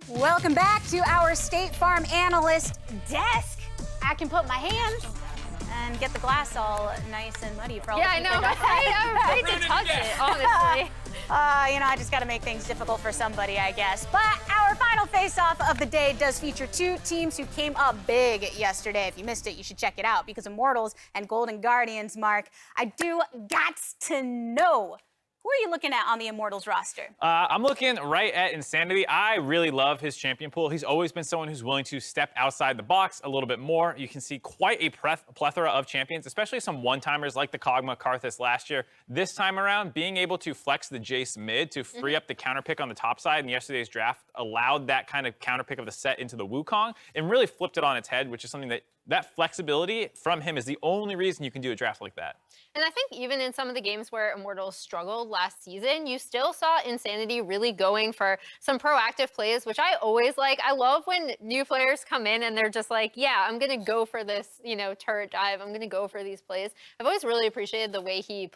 Welcome back to our State Farm analyst desk. I can put my hands and get the glass all nice and muddy for all yeah, the I people. know. I'm afraid to touch it, honestly. I just got to make things difficult for somebody, I guess. But our final face-off of the day does feature two teams who came up big yesterday. If you missed it, you should check it out because Immortals and Golden Guardians, Mark, I do gots to know. Who are you looking at on the Immortals roster? I'm looking right at Insanity. I really love his champion pool. He's always been someone who's willing to step outside the box a little bit more. You can see quite a plethora of champions, especially some one-timers like the Kog'Maw Karthus last year. This time around, being able to flex the Jace mid to free up the counter pick on the top side in yesterday's draft allowed that kind of counter pick of the set into the Wukong and really flipped it on its head, which is something that flexibility from him is the only reason you can do a draft like that. And I think even in some of the games where Immortals struggled last season, you still saw Insanity really going for some proactive plays, which I always like. I love when new players come in and they're just like, yeah, I'm going to go for this, turret dive. I'm going to go for these plays. I've always really appreciated the way he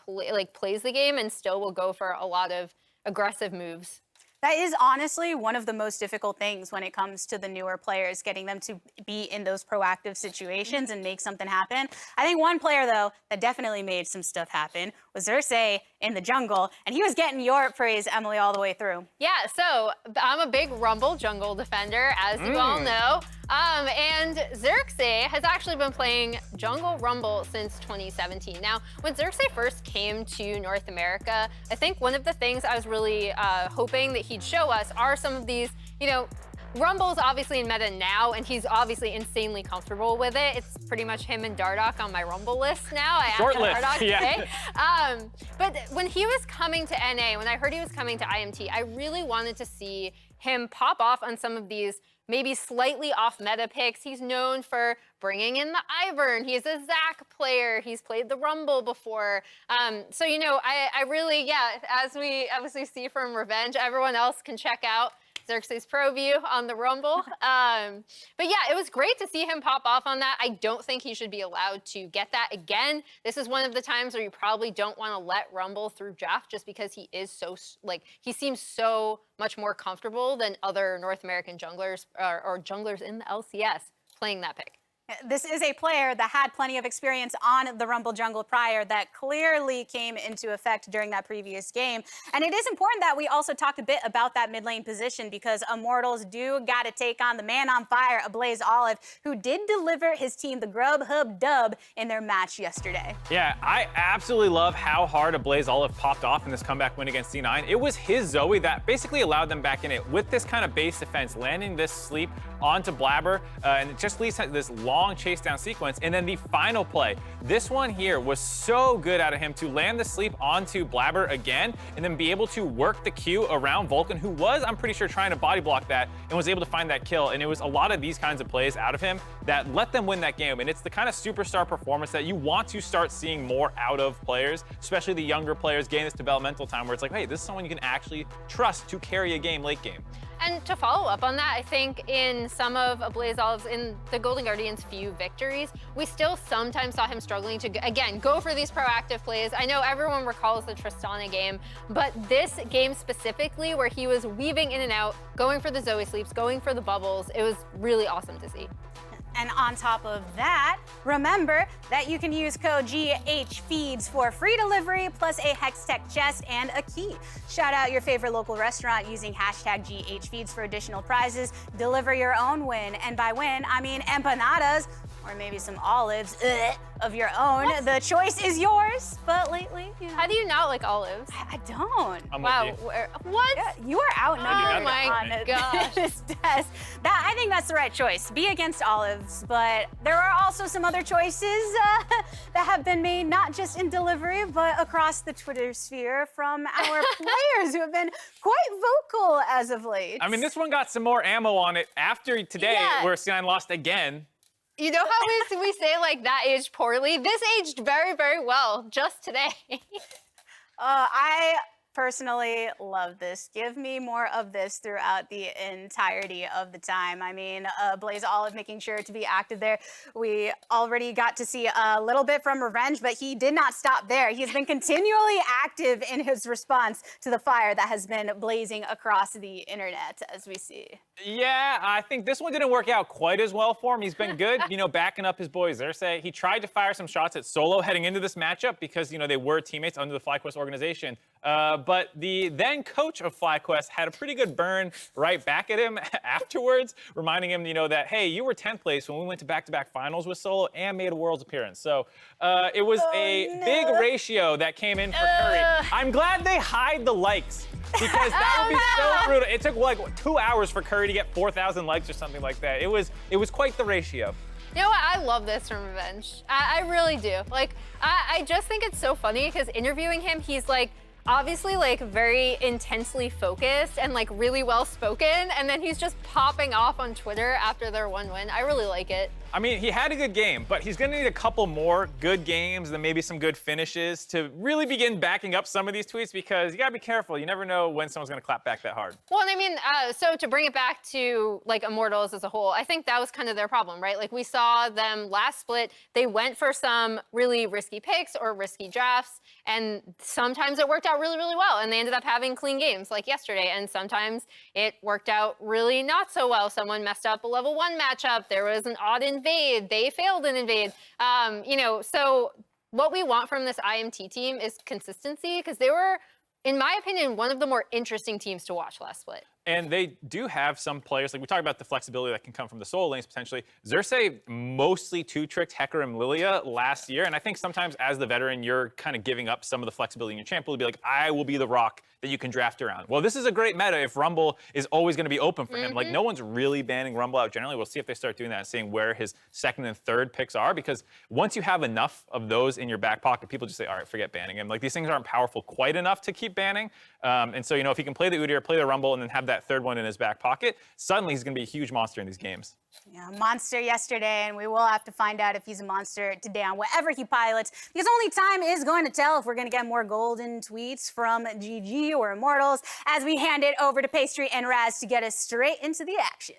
plays the game and still will go for a lot of aggressive moves. That is honestly one of the most difficult things when it comes to the newer players, getting them to be in those proactive situations and make something happen. I think one player, though, that definitely made some stuff happen was Xerxes in the jungle, and he was getting your praise, Emily, all the way through. Yeah, so I'm a big Rumble jungle defender, as you all know. And Xerxes has actually been playing Jungle Rumble since 2017. Now, when Xerxes first came to North America, I think one of the things I was really hoping that he'd show us are some of these, Rumble's obviously in meta now, and he's obviously insanely comfortable with it. It's pretty much him and Dardoch on my Rumble list now. I asked Dardoch today. But when he was coming to NA, when I heard he was coming to IMT, I really wanted to see him pop off on some of these maybe slightly off meta picks. He's known for bringing in the Ivern. He's a Zac player. He's played the Rumble before. So, I really, as we see from Revenge, everyone else can check out Xerxes Pro View on the Rumble. But yeah, it was great to see him pop off on that. I don't think he should be allowed to get that again. This is one of the times where you probably don't want to let Rumble through draft just because he is so, he seems so much more comfortable than other North American junglers or junglers in the LCS playing that pick. This is a player that had plenty of experience on the Rumble jungle prior that clearly came into effect during that previous game. And it is important that we also talk a bit about that mid lane position because Immortals do got to take on the man on fire, Blaze Olive, who did deliver his team the Grubhub dub in their match yesterday. Yeah, I absolutely love how hard Blaze Olive popped off in this comeback win against C9. It was his Zoe that basically allowed them back in it with this kind of base defense, landing this sleep onto Blabber, and it just leads to this long chase down sequence. And then the final play, this one here was so good out of him to land the sleep onto Blabber again and then be able to work the Q around Vulcan, who was, I'm pretty sure, trying to body block that and was able to find that kill. And it was a lot of these kinds of plays out of him that let them win that game. And it's the kind of superstar performance that you want to start seeing more out of players, especially the younger players getting this developmental time where it's like, hey, this is someone you can actually trust to carry a game late game. And to follow up on that, I think in some of Blaze Olive's, in the Golden Guardians' few victories, we still sometimes saw him struggling to, again, go for these proactive plays. I know everyone recalls the Tristana game, but this game specifically where he was weaving in and out, going for the Zoe sleeps, going for the bubbles, it was really awesome to see. And on top of that, remember that you can use code GHFeeds for free delivery plus a Hextech chest and a key. Shout out your favorite local restaurant using hashtag GHFeeds for additional prizes. Deliver your own win. And by win, I mean empanadas or maybe some olives of your own. What? The choice is yours. But lately, How do you not like olives? I don't. Wow. What? Yeah, you are outnumbered oh my gosh. this test. I think that's the right choice. Be against olives, but there are also some other choices that have been made, not just in delivery, but across the Twitter sphere from our players who have been quite vocal as of late. I mean, this one got some more ammo on it after today, where C9 lost again. You know how we say like that aged poorly? This aged very, very well just today. I personally love this. Give me more of this throughout the entirety of the time. I mean, Blaze Olive making sure to be active there. We already got to see a little bit from Revenge, but he did not stop there. He's been continually active in his response to the fire that has been blazing across the internet, as we see. Yeah, I think this one didn't work out quite as well for him. He's been good, backing up his boys. Xerxes, he tried to fire some shots at Solo heading into this matchup because, they were teammates under the FlyQuest organization. But the then coach of FlyQuest had a pretty good burn right back at him afterwards, reminding him, that, hey, you were 10th place when we went to back-to-back finals with Solo and made a Worlds appearance. So it was big ratio that came in for Curry. I'm glad they hide the likes. Because that would be so brutal. It took like 2 hours for Curry to get 4,000 likes or something like that. It was quite the ratio. You know what? I love this from Revenge. I really do. Like, I just think it's so funny because interviewing him, he's like, obviously like very intensely focused and like really well spoken, and then he's just popping off on Twitter after their one win. I really like it. I mean, he had a good game, but he's going to need a couple more good games and maybe some good finishes to really begin backing up some of these tweets, because you got to be careful. You never know when someone's going to clap back that hard. Well, and I mean, so to bring it back to like Immortals as a whole, I think that was kind of their problem, right? Like we saw them last split, they went for some really risky picks or risky drafts, and sometimes it worked out really, really well, and they ended up having clean games like yesterday, and sometimes it worked out really not so well. Someone messed up a level 1 matchup, there was an odd invade, they failed an invade. So what we want from this IMT team is consistency, because they were, in my opinion, one of the more interesting teams to watch last split. And they do have some players, like we talked about the flexibility that can come from the solo lanes potentially. Xerxes mostly two-tricked Hecker and Lilia last year, and I think sometimes as the veteran, you're kind of giving up some of the flexibility in your champ to be like, I will be the rock that you can draft around. Well, this is a great meta if Rumble is always going to be open for him. Like, no one's really banning Rumble out generally. We'll see if they start doing that and seeing where his second and third picks are, because once you have enough of those in your back pocket, people just say, all right, forget banning him. Like, these things aren't powerful quite enough to keep banning. And so, if he can play the Udyr, play the Rumble, and then have that third one in his back pocket, suddenly he's going to be a huge monster in these games. Yeah, monster yesterday, and we will have to find out if he's a monster today on whatever he pilots, because only time is going to tell if we're going to get more golden tweets from GG or Immortals as we hand it over to Pastry and Raz to get us straight into the action.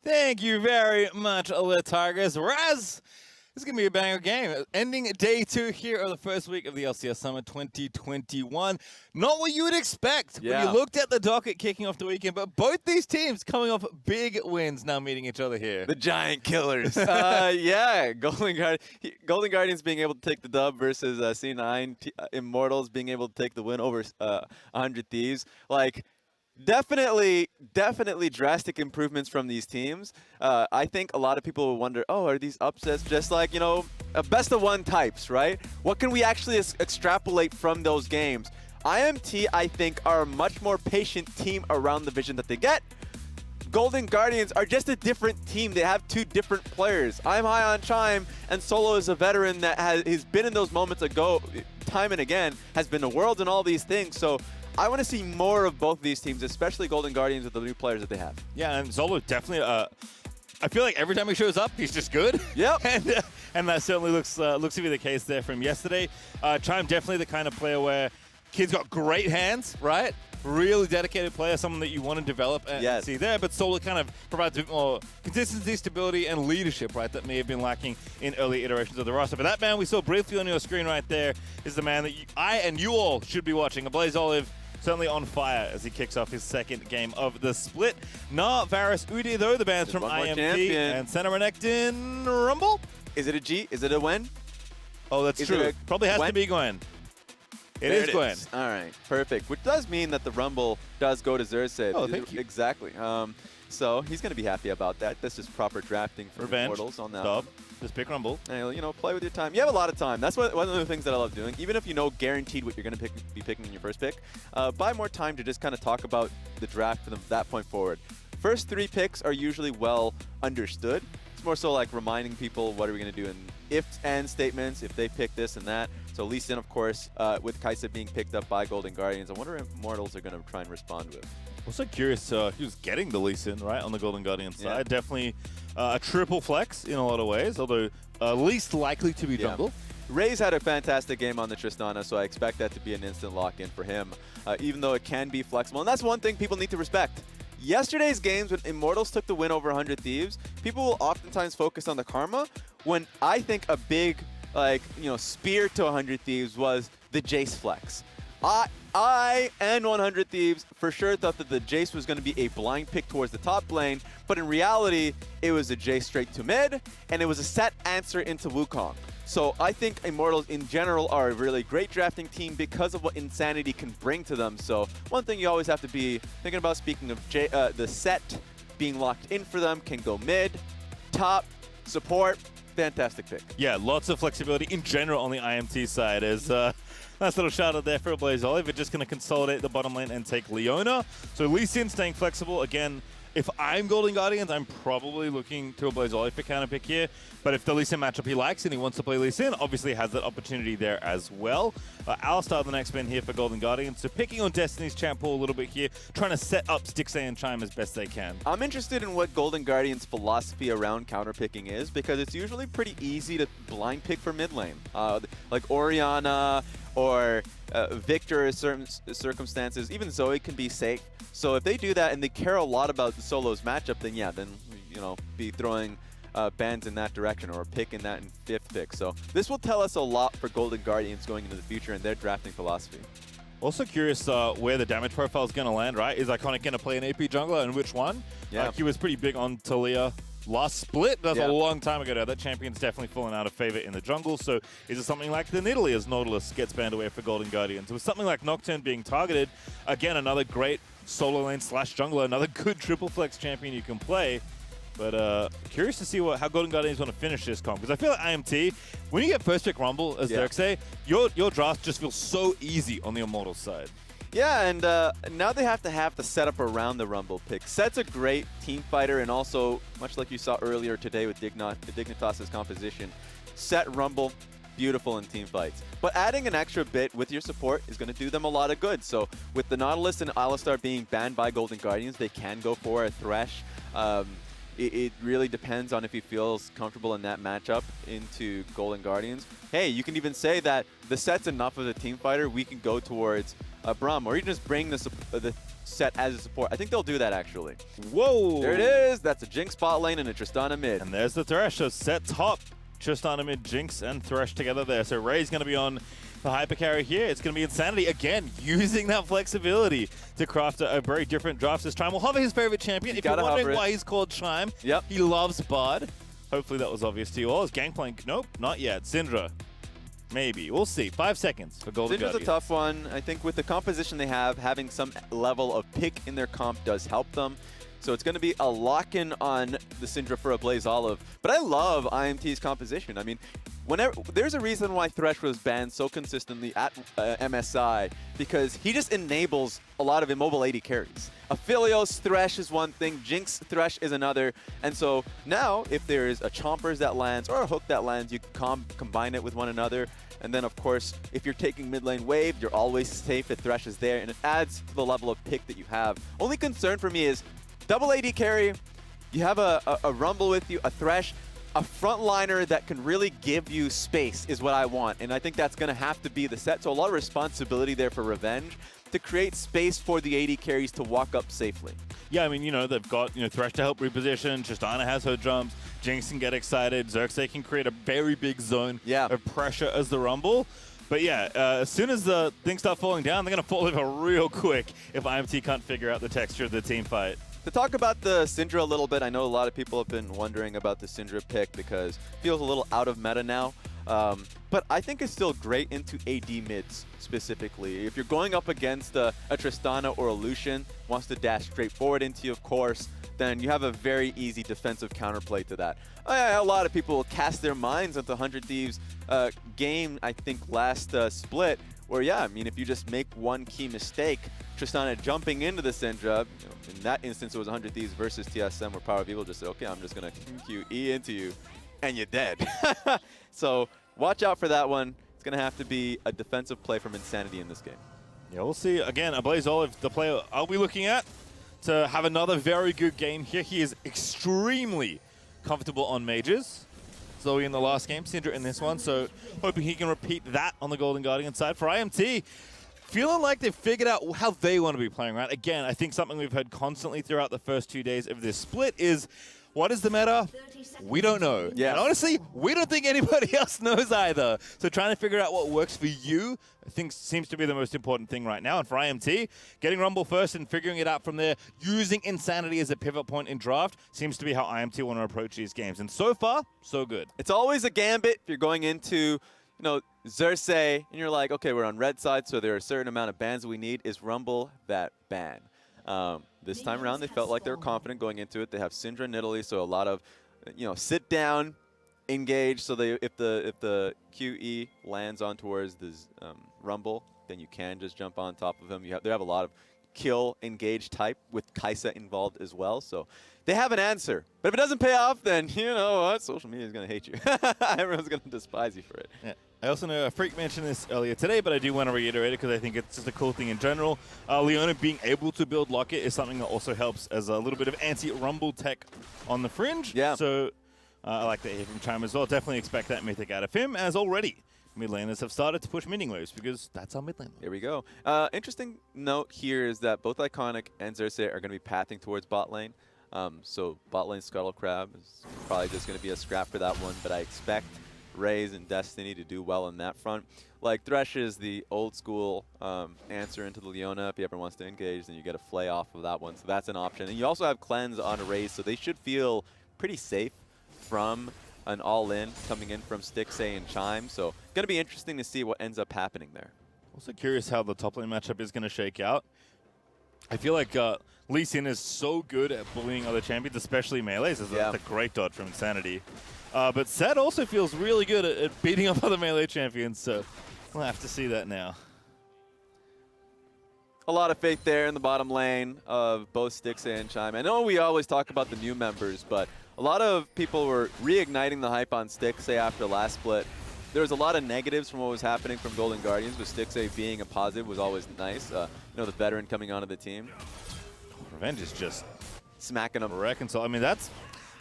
Thank you very much, Litargus. Raz, this is going to be a banger game. Ending day 2 here of the first week of the LCS Summer 2021. Not what you would expect when you looked at the docket kicking off the weekend, but both these teams coming off big wins now meeting each other here. The giant killers. Yeah, Golden Guardians being able to take the dub versus C9, Immortals being able to take the win over 100 Thieves. Like, definitely drastic improvements from these teams. I think a lot of people will wonder, oh, are these upsets just like, best of 1 types, right? What can we actually extrapolate from those games? IMT, I think, are a much more patient team around the vision that they get. Golden Guardians are just a different team. They have 2 different players. I'm high on Chime, and Solo is a veteran that has been in those moments ago, time and again, has been to Worlds and all these things. So I want to see more of both of these teams, especially Golden Guardians with the new players that they have. Yeah, and Solo definitely, I feel like every time he shows up, he's just good. Yep. and that certainly looks to be the case there from yesterday. Chime definitely the kind of player where kid's got great hands, right? Really dedicated player, someone that you want to develop and see there, but Solo kind of provides a bit more consistency, stability, and leadership, right, that may have been lacking in early iterations of the roster. But that man we saw briefly on your screen right there is the man that I and you all should be watching. Blaze Olive, certainly on fire as he kicks off his second game of the split. Nah, Varus, Udyr, though, the bands from IMT, and Senarenectin Rumble. Is it a G? Is it a Gwen? Oh, that's true. Probably has to be Gwen. It is Gwen. All right, perfect. Which does mean that the Rumble does go to Xerxes. Oh, thank you. Exactly. So he's going to be happy about that. This is proper drafting for Immortals on that. Stop. Just pick Rumble. And, play with your time. You have a lot of time. That's one of the things that I love doing. Even if you know guaranteed what you're going to be picking in your first pick, buy more time to just kind of talk about the draft from that point forward. First 3 picks are usually well understood. It's more so like reminding people what are we going to do in ifs and statements, if they pick this and that. So Lee Sin, of course, with Kai'Sa being picked up by Golden Guardians, I wonder if Immortals are going to try and respond with. Also curious who's getting the Lee Sin, right, on the Golden Guardian side. Definitely a triple flex in a lot of ways, although least likely to be jungle. Ray's had a fantastic game on the Tristana, so I expect that to be an instant lock-in for him, even though it can be flexible. And that's one thing people need to respect. Yesterday's games, when Immortals took the win over 100 Thieves, people will oftentimes focus on the karma, when I think a big, spear to 100 Thieves was the Jace flex. I and 100 Thieves for sure thought that the Jace was going to be a blind pick towards the top lane, but in reality, it was a Jace straight to mid, and it was a set answer into Wukong. So I think Immortals in general are a really great drafting team because of what Insanity can bring to them. So one thing you always have to be thinking about, speaking of the set being locked in for them, can go mid, top, support, fantastic pick. Yeah, lots of flexibility in general on the IMT side. As nice little shout out there for Blaze Olive. Just going to consolidate the bottom lane and take Leona. So Lee Sin staying flexible. Again, if I'm Golden Guardians, I'm probably looking to a Blaze Olive for counter pick here. But if the Lee Sin matchup he likes and he wants to play Lee Sin, obviously has that opportunity there as well. Alistar, the next man here for Golden Guardians. So picking on Destiny's champ pool a little bit here, trying to set up Stixxay and Chime as best they can. I'm interested in what Golden Guardians' philosophy around counter picking is, because it's usually pretty easy to blind pick for mid lane. Like Orianna or Victor in certain circumstances, even Zoe can be safe. So if they do that and they care a lot about the solos matchup, then yeah, then, you know, be throwing bans in that direction or a pick in that in 5th pick. So this will tell us a lot for Golden Guardians going into the future and their drafting philosophy. Also curious where the damage profile is going to land, right? Is Iconic going to play an AP jungler and which one? Yeah. He was pretty big on Talia last split. That was a long time ago now. That champion's definitely fallen out of favor in the jungle. So is it something like the Nidalee as Nautilus gets banned away for Golden Guardians? With something like Nocturne being targeted, again, another great solo lane / jungler, another good triple flex champion you can play. But curious to see how Golden Guardians want to finish this comp. Because I feel like IMT, when you get first pick Rumble, as Xerxes, your draft just feels so easy on the Immortals side. Yeah, and now they have to have the setup around the Rumble pick. Set's a great team fighter, and also, much like you saw earlier today with Dignitas's composition, Set, Rumble, beautiful in team fights. But adding an extra bit with your support is going to do them a lot of good. So with the Nautilus and Alistar being banned by Golden Guardians, they can go for a Thresh. It really depends on if he feels comfortable in that matchup into Golden Guardians. Hey, you can even say that the Set's enough of a team fighter, we can go towards Braum, or you just bring the Set as a support. I think they'll do that, actually. Whoa! There it is. That's a Jinx bot lane and a Tristana mid. And there's the Thresh. So Set top, Tristana mid, Jinx and Thresh together there. So Ray's going to be on the hyper carry here. It's going to be Insanity again, using that flexibility to craft a very different draft this time. We'll hover his favorite champion. If you're wondering why he's called Chime, he loves Bard. Hopefully that was obvious to you all. Is Gangplank? Nope, not yet. Syndra. Maybe. We'll see. 5 seconds for Golden Guardians. Syndra's a tough one. I think with the composition they have, having some level of pick in their comp does help them. So it's going to be a lock-in on the Syndra for a Blaze Olive. But I love IMT's composition. I mean, there's a reason why Thresh was banned so consistently at MSI, because he just enables a lot of immobile AD carries. Aphelios Thresh is one thing, Jinx Thresh is another, and so now if there is a Chompers that lands or a Hook that lands, you can combine it with one another. And then, of course, if you're taking mid lane wave, you're always safe if Thresh is there, and it adds to the level of pick that you have. Only concern for me is double AD carry, you have a Rumble with you, a Thresh, a frontliner that can really give you space is what I want. And I think that's going to have to be the Set. So a lot of responsibility there for Revenge to create space for the AD carries to walk up safely. Yeah, I mean, you know, they've got, Thresh to help reposition. Tristana has her jumps. Jinx can get excited. Xerxes can create a very big zone of pressure as the Rumble. But yeah, as soon as the things start falling down, they're going to fall over real quick if IMT can't figure out the texture of the team fight. To talk about the Syndra a little bit, I know a lot of people have been wondering about the Syndra pick because it feels a little out of meta now. But I think it's still great into AD mids specifically. If you're going up against a Tristana or a Lucian, wants to dash straight forward into you, of course, then you have a very easy defensive counterplay to that. A lot of people will cast their minds at the 100 Thieves game, I think, last split, where, yeah, I mean, if you just make one key mistake, Tristana jumping into the Syndra, in that instance, it was 100 Thieves versus TSM, where Power of Evil just said, okay, I'm just going to QE into you, and you're dead. So watch out for that one. It's going to have to be a defensive play from Insanity in this game. Yeah, we'll see. Again, a Blaze Olive, the player I'll be looking at to have another very good game here. He is extremely comfortable on mages. Zoe in the last game, Syndra in this one, so hoping he can repeat that on the Golden Guardian side. For IMT, feeling like they've figured out how they want to be playing, right? Again, I think something we've heard constantly throughout the first 2 days of this split is What is the meta? We don't know. Yeah. And honestly, we don't think anybody else knows either. So trying to figure out what works for you, I think seems to be the most important thing right now. And for IMT, getting Rumble first and figuring it out from there, using Insanity as a pivot point in draft, seems to be how IMT want to approach these games. And so far, so good. It's always a gambit if you're going into, Xerxes, and you're like, okay, we're on red side, so there are a certain amount of bans we need. Is Rumble that ban? This time around, they felt like they were confident going into it. They have Syndra and Italy, so a lot of, sit down, engage. So if the QE lands on towards the Rumble, then you can just jump on top of him. They have a lot of kill engage type with Kai'Sa involved as well. So they have an answer. But if it doesn't pay off, then you know what? Social media is going to hate you. Everyone's going to despise you for it. Yeah. I also know Freak mentioned this earlier today, but I do want to reiterate it because I think it's just a cool thing in general. Leona being able to build Locket is something that also helps as a little bit of anti-Rumble tech on the fringe. Yeah. So I like that here from Chime as well. Definitely expect that mythic out of him, as already mid laners have started to push miding waves because that's our mid lane. Here we go. Interesting note here is that both Iconic and Xerxes are going to be pathing towards bot lane. So bot lane Scuttle Crab is probably just going to be a scrap for that one, but I expect Raze and Destiny to do well on that front. Like Thresh is the old school answer into the Leona. If he ever wants to engage, then you get a flay off of that one. So that's an option. And you also have Cleanse on Raze, so they should feel pretty safe from an all-in coming in from Stixxay and Chime. So going to be interesting to see what ends up happening there. Also curious how the top lane matchup is going to shake out. I feel like Lee Sin is so good at bullying other champions, especially melees. That's a great dodge from Insanity. But Sett also feels really good at beating up other melee champions, so we'll have to see that now. A lot of faith there in the bottom lane of both Stixxay and Chime. I know we always talk about the new members, but a lot of people were reigniting the hype on Stixxay after last split. There was a lot of negatives from what was happening from Golden Guardians, but Stixxay being a positive was always nice. The veteran coming onto the team. Revenge is just smacking them. Reconcile. I mean, that's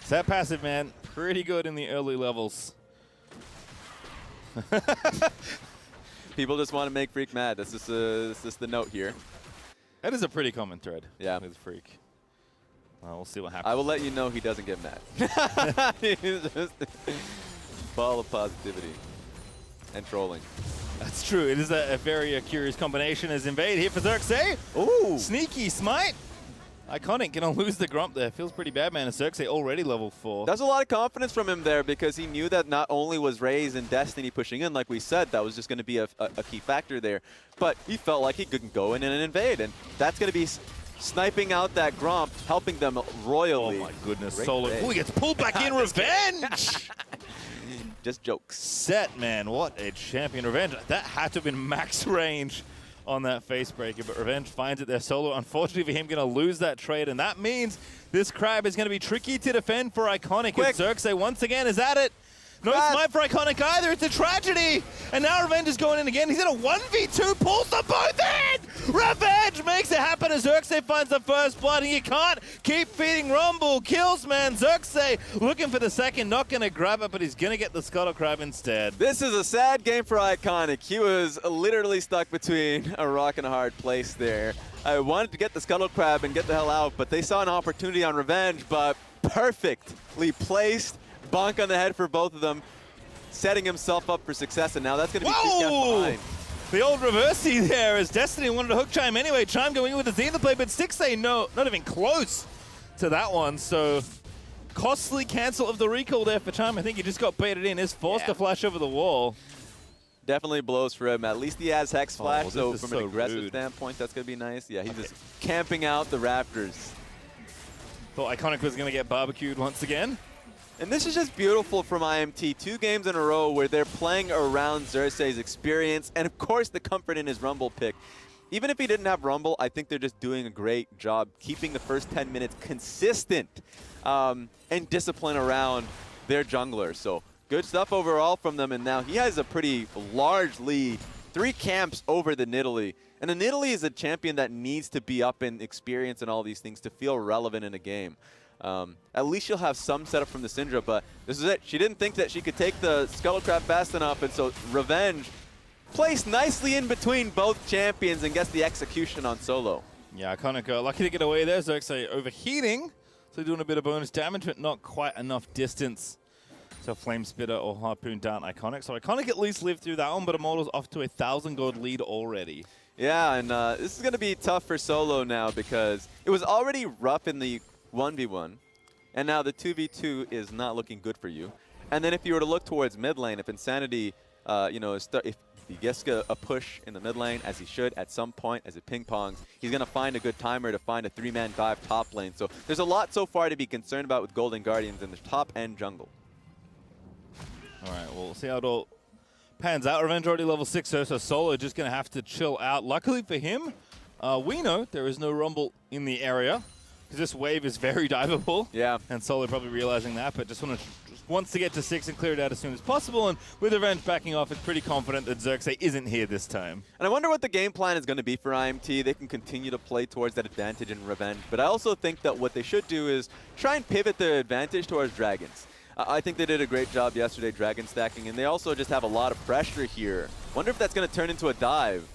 Sett passive, man. Pretty good in the early levels. People just want to make Freak mad. That's just the note here. That is a pretty common thread. Yeah. With Freak. We'll see what happens. I will let you know he doesn't get mad. He's just ball of positivity and trolling. That's true. It is a very curious combination as Invade here for Xerxes. Ooh. Sneaky smite. Iconic gonna lose the Grump there. Feels pretty bad, man. Xerxes already level 4. There's a lot of confidence from him there because he knew that not only was Raze and Destiny pushing in, like we said, that was just going to be a key factor there, but he felt like he could go in and invade, and that's going to be sniping out that Grump, helping them royally. Oh my goodness. Great Solo. play. Oh, he gets pulled back in. Revenge! Just jokes. Sett, man. What a champion. Revenge. That had to have been max range on that face breaker, but Revenge finds it there solo. Unfortunately for him, going to lose that trade, and that means this crab is going to be tricky to defend for Iconic. Quick. And Xerxes once again is at it. No smite for Iconic either. It's a tragedy. And now Revenge is going in again. He's in a 1v2, pulls them both in. Revenge makes it happen as Xerxes finds the first blood. And you can't keep feeding Rumble. Kills, man. Xerxes looking for the second. Not going to grab it, but he's going to get the Scuttle Crab instead. This is a sad game for Iconic. He was literally stuck between a rock and a hard place there. I wanted to get the Scuttle Crab and get the hell out, but they saw an opportunity on Revenge, but perfectly placed. Bonk on the head for both of them, setting himself up for success, and now that's going to be behind. The old reversey there as Destiny wanted to hook Chime anyway. Chime going in with the Zenith play, but Stixxay, no, not even close to that one. So costly cancel of the recall there for Chime. I think he just got baited in. Is forced to flash over the wall. Definitely blows for him. At least he has Hex Flash, so from an aggressive rude. standpoint, that's going to be nice. Yeah, he's just camping out the Raptors. Thought Iconic was going to get barbecued once again. And this is just beautiful from IMT. 2 games in a row where they're playing around Xerxes' experience and, of course, the comfort in his Rumble pick. Even if he didn't have Rumble, I think they're just doing a great job keeping the first 10 minutes consistent and discipline around their jungler. So good stuff overall from them. And now he has a pretty large lead, 3 camps over the Nidalee. And the Nidalee is a champion that needs to be up in experience and all these things to feel relevant in a game. At least she'll have some setup from the Syndra, but this is it. She didn't think that she could take the Scuttle Crab fast enough, and so Revenge placed nicely in between both champions and gets the execution on solo. Yeah, Iconic lucky to get away there. Xerxes overheating. So doing a bit of bonus damage, but not quite enough distance. So Flame Spitter or Harpoon down Iconic. So Iconic at least lived through that one, but Immortals off to a 1,000 gold lead already. Yeah, and this is going to be tough for Solo now because it was already rough in the 1v1, and now the 2v2 is not looking good for you. And then if you were to look towards mid lane, if Insanity, if he gets a push in the mid lane, as he should at some point, as it ping-pongs, he's going to find a good timer to find a 3-man dive top lane. So there's a lot so far to be concerned about with Golden Guardians in the top end jungle. All right, we'll see how it all pans out. Revenge already level 6, so Solo just going to have to chill out. Luckily for him, we know there is no Rumble in the area because this wave is very diveable. Yeah. And Solo probably realizing that, but just wants to get to 6 and clear it out as soon as possible. And with Revenge backing off, it's pretty confident that Xerxes isn't here this time. And I wonder what the game plan is going to be for IMT. They can continue to play towards that advantage in Revenge, but I also think that what they should do is try and pivot their advantage towards Dragons. I think they did a great job yesterday dragon stacking, and they also just have a lot of pressure here. Wonder if that's going to turn into a dive.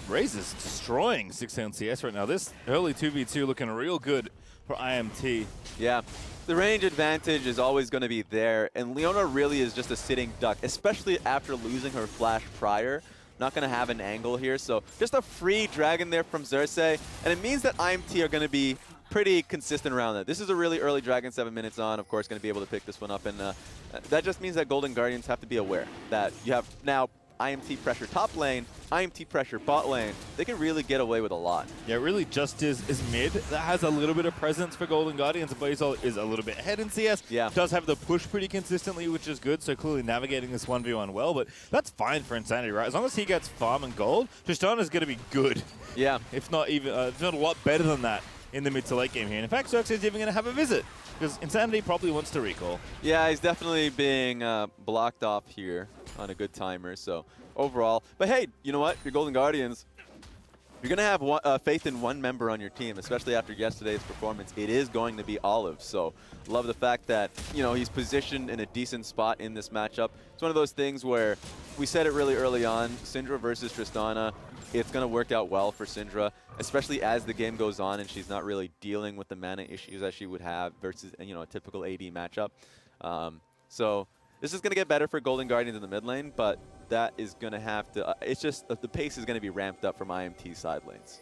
Raze is destroying 6 LCS right now. This early 2v2 looking real good for IMT. Yeah, the range advantage is always going to be there, and Leona really is just a sitting duck, especially after losing her flash prior. Not going to have an angle here, so just a free dragon there from Xerxes, and it means that IMT are going to be pretty consistent around that. This is a really early dragon, 7 minutes on, of course, going to be able to pick this one up, and that just means that Golden Guardians have to be aware that you have now IMT pressure top lane, IMT pressure bot lane. They can really get away with a lot. Yeah, it really just is mid that has a little bit of presence for Golden Guardians. Blazol is a little bit ahead in CS. Yeah. Does have the push pretty consistently, which is good, so clearly navigating this 1v1 well, but that's fine for Insanity, right? As long as he gets farm and gold, Tristana's going to be good. Yeah. If not even, if not a lot better than that in the mid to late game here. And in fact, Xerxes is even going to have a visit because Insanity probably wants to recall. Yeah, he's definitely being blocked off here on a good timer, so overall. But hey, you know what? Your Golden Guardians, you're going to have faith in one member on your team, especially after yesterday's performance. It is going to be Olive, so love the fact that, you know, he's positioned in a decent spot in this matchup. It's one of those things where we said it really early on, Syndra versus Tristana. It's going to work out well for Syndra, especially as the game goes on and she's not really dealing with the mana issues that she would have versus, you know, a typical AD matchup. So this is going to get better for Golden Guardians in the mid lane, but that is going to have to, it's just, the pace is going to be ramped up from IMT side lanes.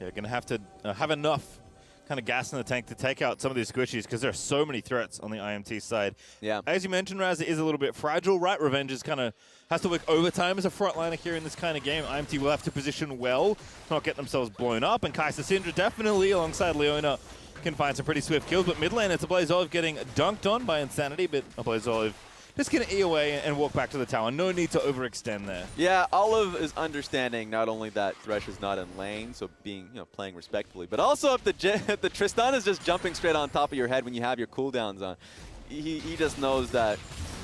Yeah, going to have to have enough kind of gas in the tank to take out some of these squishies because there are so many threats on the IMT side. Yeah. As you mentioned, Raz, it is a little bit fragile, right? Revenge is kind of has to work overtime as a frontliner here in this kind of game. IMT will have to position well to not get themselves blown up, and Kai'Sa Syndra definitely, alongside Leona, can find some pretty swift kills, but mid lane, it's a Blazol getting dunked on by Insanity, but a Blazol just going to E away and walk back to the tower. No need to overextend there. Yeah, Olive is understanding not only that Thresh is not in lane, so being, you know, playing respectfully, but also if the Tristana is just jumping straight on top of your head when you have your cooldowns on, he just knows that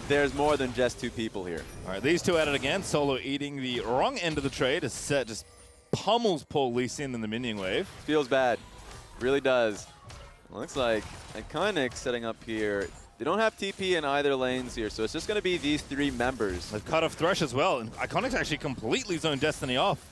there's more than just two people here. All right, these two at it again. Solo eating the wrong end of the trade as Set just pummels Paul Lee Sin in the minion wave. Feels bad. Really does. Looks like Iconic setting up here. They don't have TP in either lanes here, so it's just going to be these three members. They've cut off Thresh as well, and Iconic's actually completely zoned Destiny off.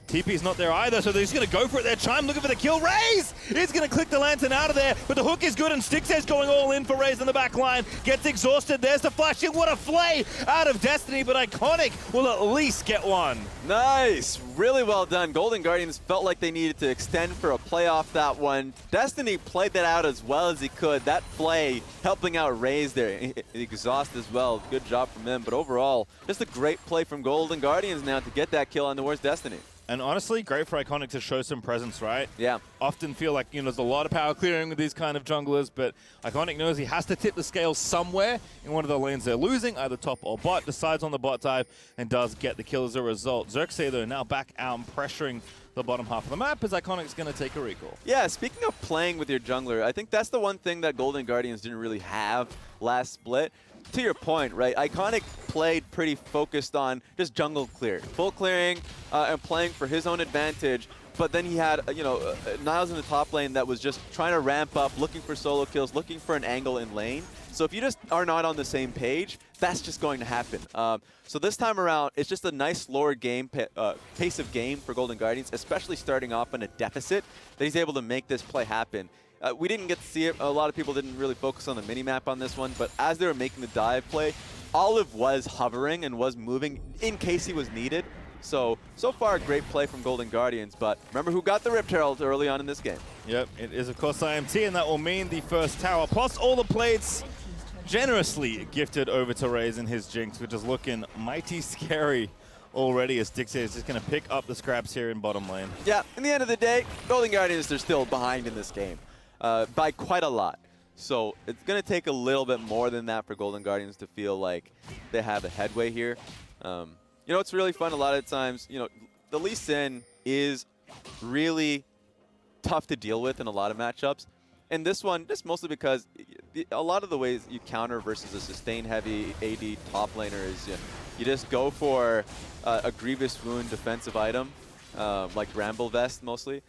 TP's not there either, so they're just going to go for it there. Chime looking for the kill. Raze is going to click the lantern out of there, but the hook is good, and Stix's going all in for Raze in the back line. Gets exhausted. There's the flash in. What a flay out of Destiny, but Iconic will at least get one. Nice. Really well done. Golden Guardians felt like they needed to extend for a play off that one. Destiny played that out as well as he could. That play helping out Raze there. Exhaust as well. Good job from him, but overall, just a great play from Golden Guardians now to get that kill on the worst Destiny. And honestly, great for Iconic to show some presence, right? Yeah. Often feel like, you know, there's a lot of power clearing with these kind of junglers, but Iconic knows he has to tip the scale somewhere in one of the lanes they're losing, either top or bot, decides on the bot dive, and does get the kill as a result. Xerxes, though, now back out and pressuring the bottom half of the map as Iconic's going to take a recall. Yeah, speaking of playing with your jungler, I think that's the one thing that Golden Guardians didn't really have last split. To your point, right, Iconic played pretty focused on just jungle clear, full clearing and playing for his own advantage, but then he had, you know, Niles in the top lane that was just trying to ramp up, looking for solo kills, looking for an angle in lane. So if you just are not on the same page, that's just going to happen. So this time around, it's just a nice slower game pace of game for Golden Guardians, especially starting off in a deficit, that he's able to make this play happen. We didn't get to see it. A lot of people didn't really focus on the mini-map on this one, but as they were making the dive play, Olive was hovering and was moving in case he was needed. So far, a great play from Golden Guardians, but remember who got the Rift Herald early on in this game. Yep, it is, of course, IMT, and that will mean the first tower, plus all the plates generously gifted over to Raze and his Jinx, which is looking mighty scary already, as Dixie is just going to pick up the scraps here in bottom lane. Yeah, in the end of the day, Golden Guardians are still behind in this game by quite a lot. So it's going to take a little bit more than that for Golden Guardians to feel like they have a headway here. You know, it's really fun a lot of times. You know, the Lee Sin is really tough to deal with in a lot of matchups. And this one, just mostly because a lot of the ways you counter versus a sustain-heavy AD top laner is you just go for a Grievous Wound defensive item, like Bramble Vest mostly.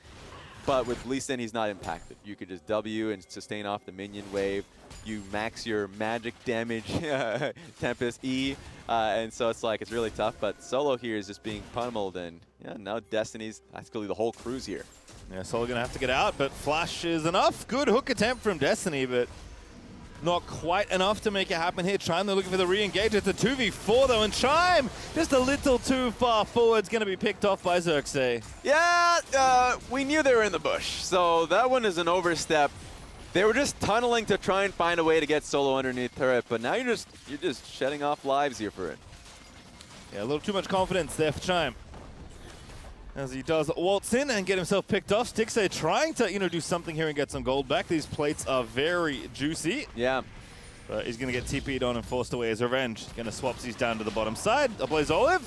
But with Lee Sin, he's not impacted. You could just W and sustain off the minion wave. You max your magic damage, Tempest E, and so it's like, it's really tough. But Solo here is just being pummeled, and yeah, now Destiny's actually the whole crew's here. Yeah, Solo gonna have to get out, but Flash is enough. Good hook attempt from Destiny, but not quite enough to make it happen here. Chime, they're looking for the re-engage. It's a 2v4 though, and Chime just a little too far forward. It's gonna be picked off by Xerxes. Yeah, we knew they were in the bush, so that one is an overstep. They were just tunneling to try and find a way to get Solo underneath turret, but now you're just shedding off lives here for it. Yeah, a little too much confidence there for Chime, as he does waltz in and get himself picked off. Stixxay trying to, you know, do something here and get some gold back. These plates are very juicy. Yeah. But he's going to get TP'd on and forced away his revenge. Going to swap these down to the bottom side. Blaze Olive.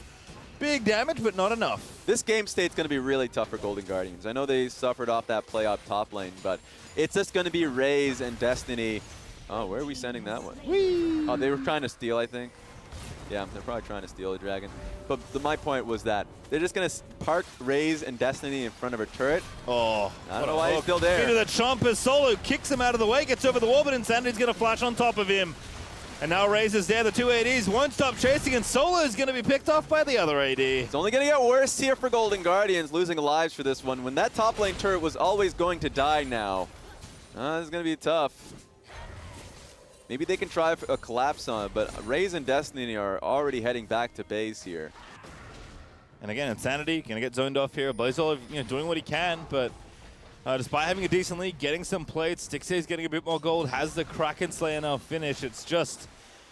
Big damage, but not enough. This game state's going to be really tough for Golden Guardians. I know they suffered off that play up top lane, but it's just going to be Raze and Destiny. Oh, where are we sending that one? Whee! Oh, they were trying to steal, I think. Yeah, they're probably trying to steal the dragon. But my point was that they're just going to park Raze and Destiny in front of her turret. Oh, I don't know why he's still there. Into the Chomper. Solo kicks him out of the way, gets over the wall, but Insanity's going to flash on top of him. And now Raze is there. The two ADs won't stop chasing, and Solo is going to be picked off by the other AD. It's only going to get worse here for Golden Guardians, losing lives for this one. When that top lane turret was always going to die now, this is going to be tough. Maybe they can try a collapse on it, but Raze and Destiny are already heading back to base here. And again, Insanity going to get zoned off here. Blaze Olive, you know, doing what he can, but despite having a decent lead, getting some plates, Stixxay's getting a bit more gold, has the Kraken Slayer now finish. It's just,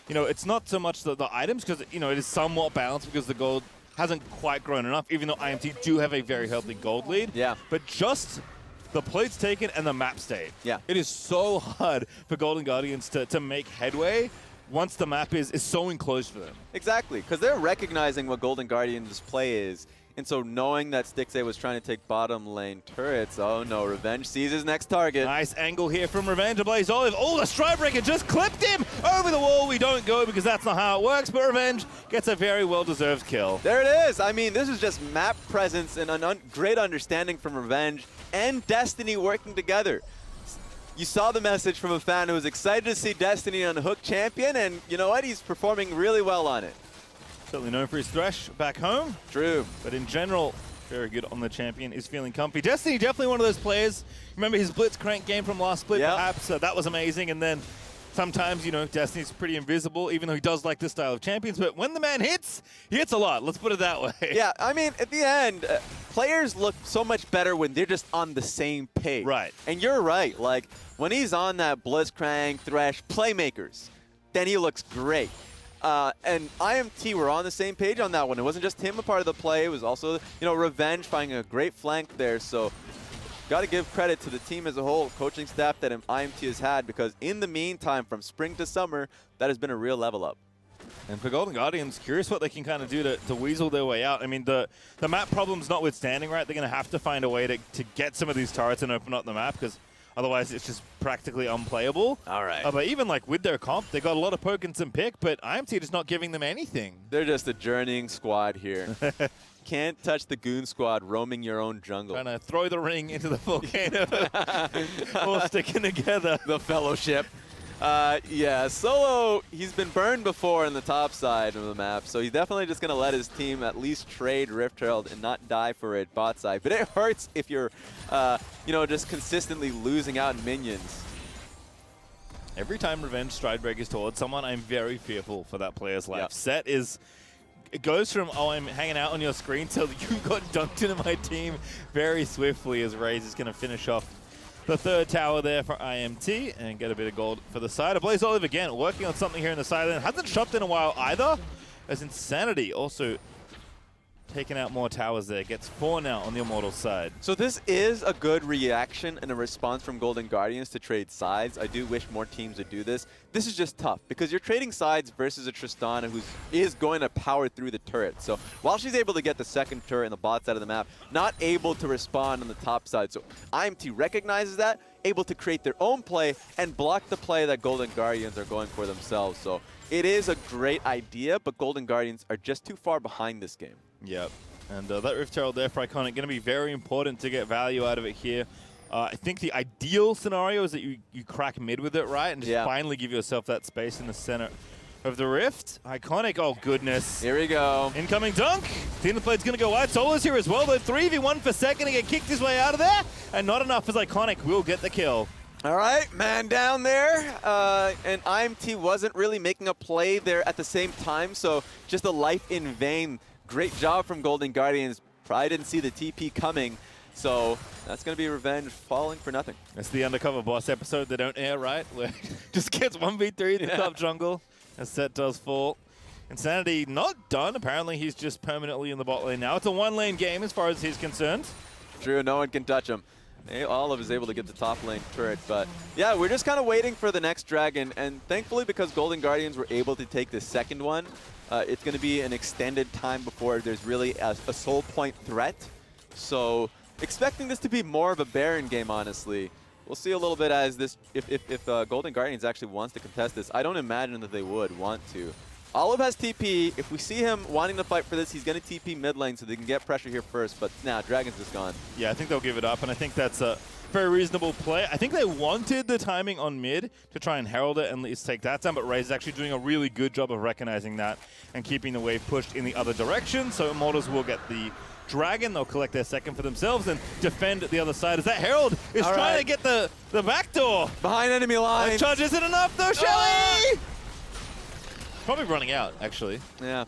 you know, it's not so much the items, because, you know, it is somewhat balanced because the gold hasn't quite grown enough, even though IMT do have a very healthy gold lead. Yeah. But just the plates taken and the map stayed. Yeah. It is so hard for Golden Guardians to make headway once the map is so enclosed for them. Exactly, because they're recognizing what Golden Guardians' play is. And so knowing that Stixxay was trying to take bottom lane turrets, oh no, Revenge sees his next target. Nice angle here from Revenge. Blaze Olive. Oh, the Strikebreaker just clipped him over the wall. We don't go because that's not how it works, but Revenge gets a very well-deserved kill. There it is. I mean, this is just map presence and a great understanding from Revenge and Destiny working together. You saw the message from a fan who was excited to see Destiny on Hook Champion, and you know what? He's performing really well on it. Certainly known for his thresh back home. True. But in general, very good on the champion, is feeling comfy. Destiny, definitely one of those players. Remember his Blitzcrank game from last split, yep. Perhaps? That was amazing. And then sometimes, you know, Destiny's pretty invisible, even though he does like this style of champions. But when the man hits, he hits a lot. Let's put it that way. Yeah, I mean, at the end, players look so much better when they're just on the same page. Right. And you're right. Like, when he's on that Blitzcrank, Thresh, playmakers, then he looks great. And IMT were on the same page on that one. It wasn't just him a part of the play. It was also, you know, Revenge finding a great flank there. So got to give credit to the team as a whole, coaching staff that IMT has had, because in the meantime, from spring to summer, that has been a real level up. And for Golden Guardians, curious what they can kind of do to weasel their way out. I mean, the map problems notwithstanding, right, they're going to have to find a way to get some of these turrets and open up the map, because otherwise, it's just practically unplayable. All right. But even like with their comp, they got a lot of poke and some pick, but IMT just not giving them anything. They're just a journeying squad here. Can't touch the goon squad roaming your own jungle. Trying to throw the ring into the volcano. All sticking together. The fellowship. Yeah, Solo, he's been burned before in the top side of the map, so he's definitely just going to let his team at least trade Rift Herald and not die for it bot side. But it hurts if you're, you know, just consistently losing out in minions. Every time Revenge Stridebreak is towards someone, I'm very fearful for that player's life. Yep. Set is, it goes from, oh, I'm hanging out on your screen, till you got dunked into my team very swiftly as Raze is going to finish off the third tower there for IMT and get a bit of gold for the side. Blaze Olive again, working on something here in the side lane. Hasn't shopped in a while either, as Insanity also taking out more towers there. Gets 4 now on the Immortals side. So this is a good reaction and a response from Golden Guardians to trade sides. I do wish more teams would do this. This is just tough because you're trading sides versus a Tristana who is going to power through the turret. So while she's able to get the second turret in the bot side of the map, not able to respond on the top side. So IMT recognizes that, able to create their own play and block the play that Golden Guardians are going for themselves. So it is a great idea, but Golden Guardians are just too far behind this game. Yep. And that Rift Herald there for Iconic, going to be very important to get value out of it here. I think the ideal scenario is that you crack mid with it, right? And just finally give yourself that space in the center of the Rift. Iconic, oh goodness. Here we go. Incoming dunk. Team Plate's going to go wide. Solo's here as well. The 3v1 for second to get kicked his way out of there. And not enough as Iconic will get the kill. All right, man down there. And IMT wasn't really making a play there at the same time, so just a life in vain. Great job from Golden Guardians. Probably didn't see the TP coming, so that's going to be Revenge falling for nothing. That's the Undercover Boss episode they don't air, right? Where just gets 1v3 in the top jungle as Set does fall. Insanity not done. Apparently he's just permanently in the bot lane now. It's a one-lane game as far as he's concerned. True, no one can touch him. Olive is able to get the top lane turret, but yeah, we're just kind of waiting for the next dragon, and thankfully because Golden Guardians were able to take the second one, it's going to be an extended time before there's really a soul point threat. So expecting this to be more of a Baron game, honestly. We'll see a little bit as this, if Golden Guardians actually wants to contest this. I don't imagine that they would want to. Olive has TP. If we see him wanting to fight for this, he's going to TP mid lane so they can get pressure here first. But now, Dragon's just gone. Yeah, I think they'll give it up, and I think that's a very reasonable play. I think they wanted the timing on mid to try and herald it and at least take that down, but Raze is actually doing a really good job of recognizing that and keeping the wave pushed in the other direction. So Immortals will get the Dragon. They'll collect their second for themselves and defend the other side as that Herald is trying to get the back door. Behind enemy line. Charge isn't enough though, Shelly! Probably running out, actually. Yeah.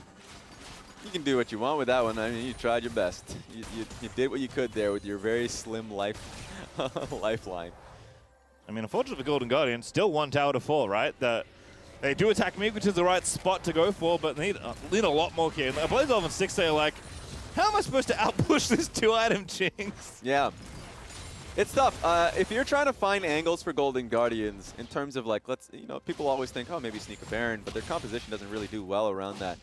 You can do what you want with that one. I mean, you tried your best. You did what you could there with your very slim lifeline. I mean, unfortunately for Golden Guardians, still one tower to fall, right? They do attack mid, which is the right spot to go for, but they need a lot more here. Blaze Olive and 6, they're like, how am I supposed to outpush this 2-item Jinx? Yeah. It's tough. If you're trying to find angles for Golden Guardians in terms of like, people always think, oh, maybe sneak a Baron, but their composition doesn't really do well around that.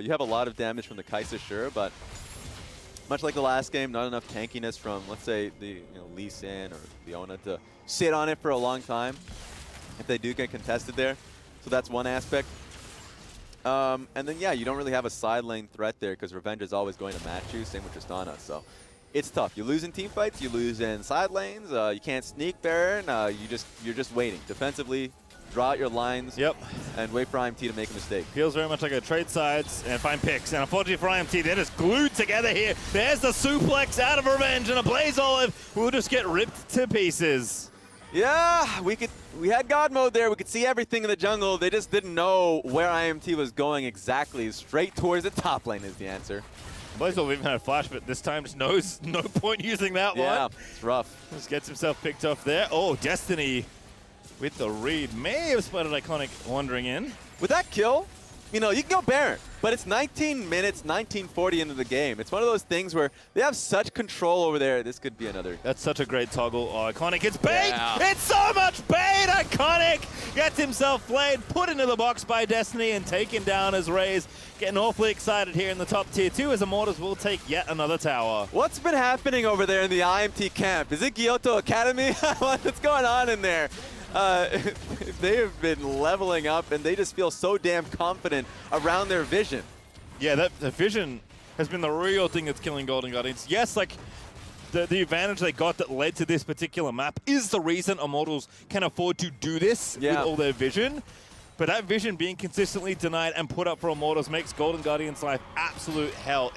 You have a lot of damage from the Kai'Sa, sure, but much like the last game, not enough tankiness from, let's say, the Lee Sin or Leona to sit on it for a long time if they do get contested there. So that's one aspect. And then, yeah, you don't really have a side lane threat there because Revenge is always going to match you, same with Tristana. So it's tough. You lose in team fights, you lose in side lanes, you can't sneak Baron, you're just waiting. Defensively, draw out your lines, and wait for IMT to make a mistake. Feels very much like a trade sides and find picks. And unfortunately for IMT, they're just glued together here. There's the suplex out of Revenge, and a Blaze Olive will just get ripped to pieces. Yeah, we had God mode there. We could see everything in the jungle. They just didn't know where IMT was going exactly. Straight towards the top lane is the answer. Blaze Olive even had a flash, but this time just knows no point using that one. Yeah, it's rough. Just gets himself picked off there. Oh, Destiny with the read. May have spotted Iconic wandering in. With that kill, you can go Baron, but it's 19 minutes, 19:40 into the game. It's one of those things where they have such control over there. This could be another. That's such a great toggle. Oh, Iconic, it's bait! Yeah. It's so much bait! Iconic gets himself played, put into the box by Destiny, and taken down as Raze. Getting awfully excited here in the top tier 2 as Immortals will take yet another tower. What's been happening over there in the IMT camp? Is it Kyoto Academy? What's going on in there? They have been leveling up, and they just feel so damn confident around their vision. Yeah, the vision has been the real thing that's killing Golden Guardians. Yes, like, the advantage they got that led to this particular map is the reason Immortals can afford to do this with all their vision. But that vision being consistently denied and put up for Immortals makes Golden Guardians' life absolute hell.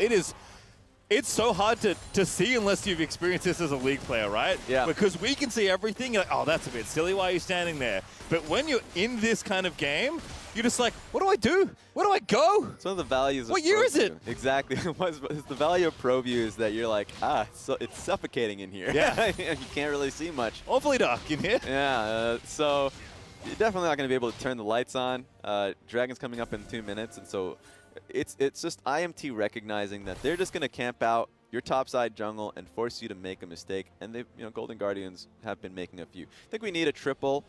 It's so hard to see unless you've experienced this as a League player, right? Yeah. Because we can see everything, you're like, oh, that's a bit silly, why are you standing there? But when you're in this kind of game, you're just like, what do I do? Where do I go? It's one of the values of What year is it? Exactly. It's the value of Pro View is that you're like, so it's suffocating in here. Yeah. You can't really see much. Awfully dark in here. Yeah, so you're definitely not going to be able to turn the lights on. Dragon's coming up in 2 minutes, and so it's just IMT recognizing that they're just going to camp out your topside jungle and force you to make a mistake. And they, Golden Guardians have been making a few. I think we need a triple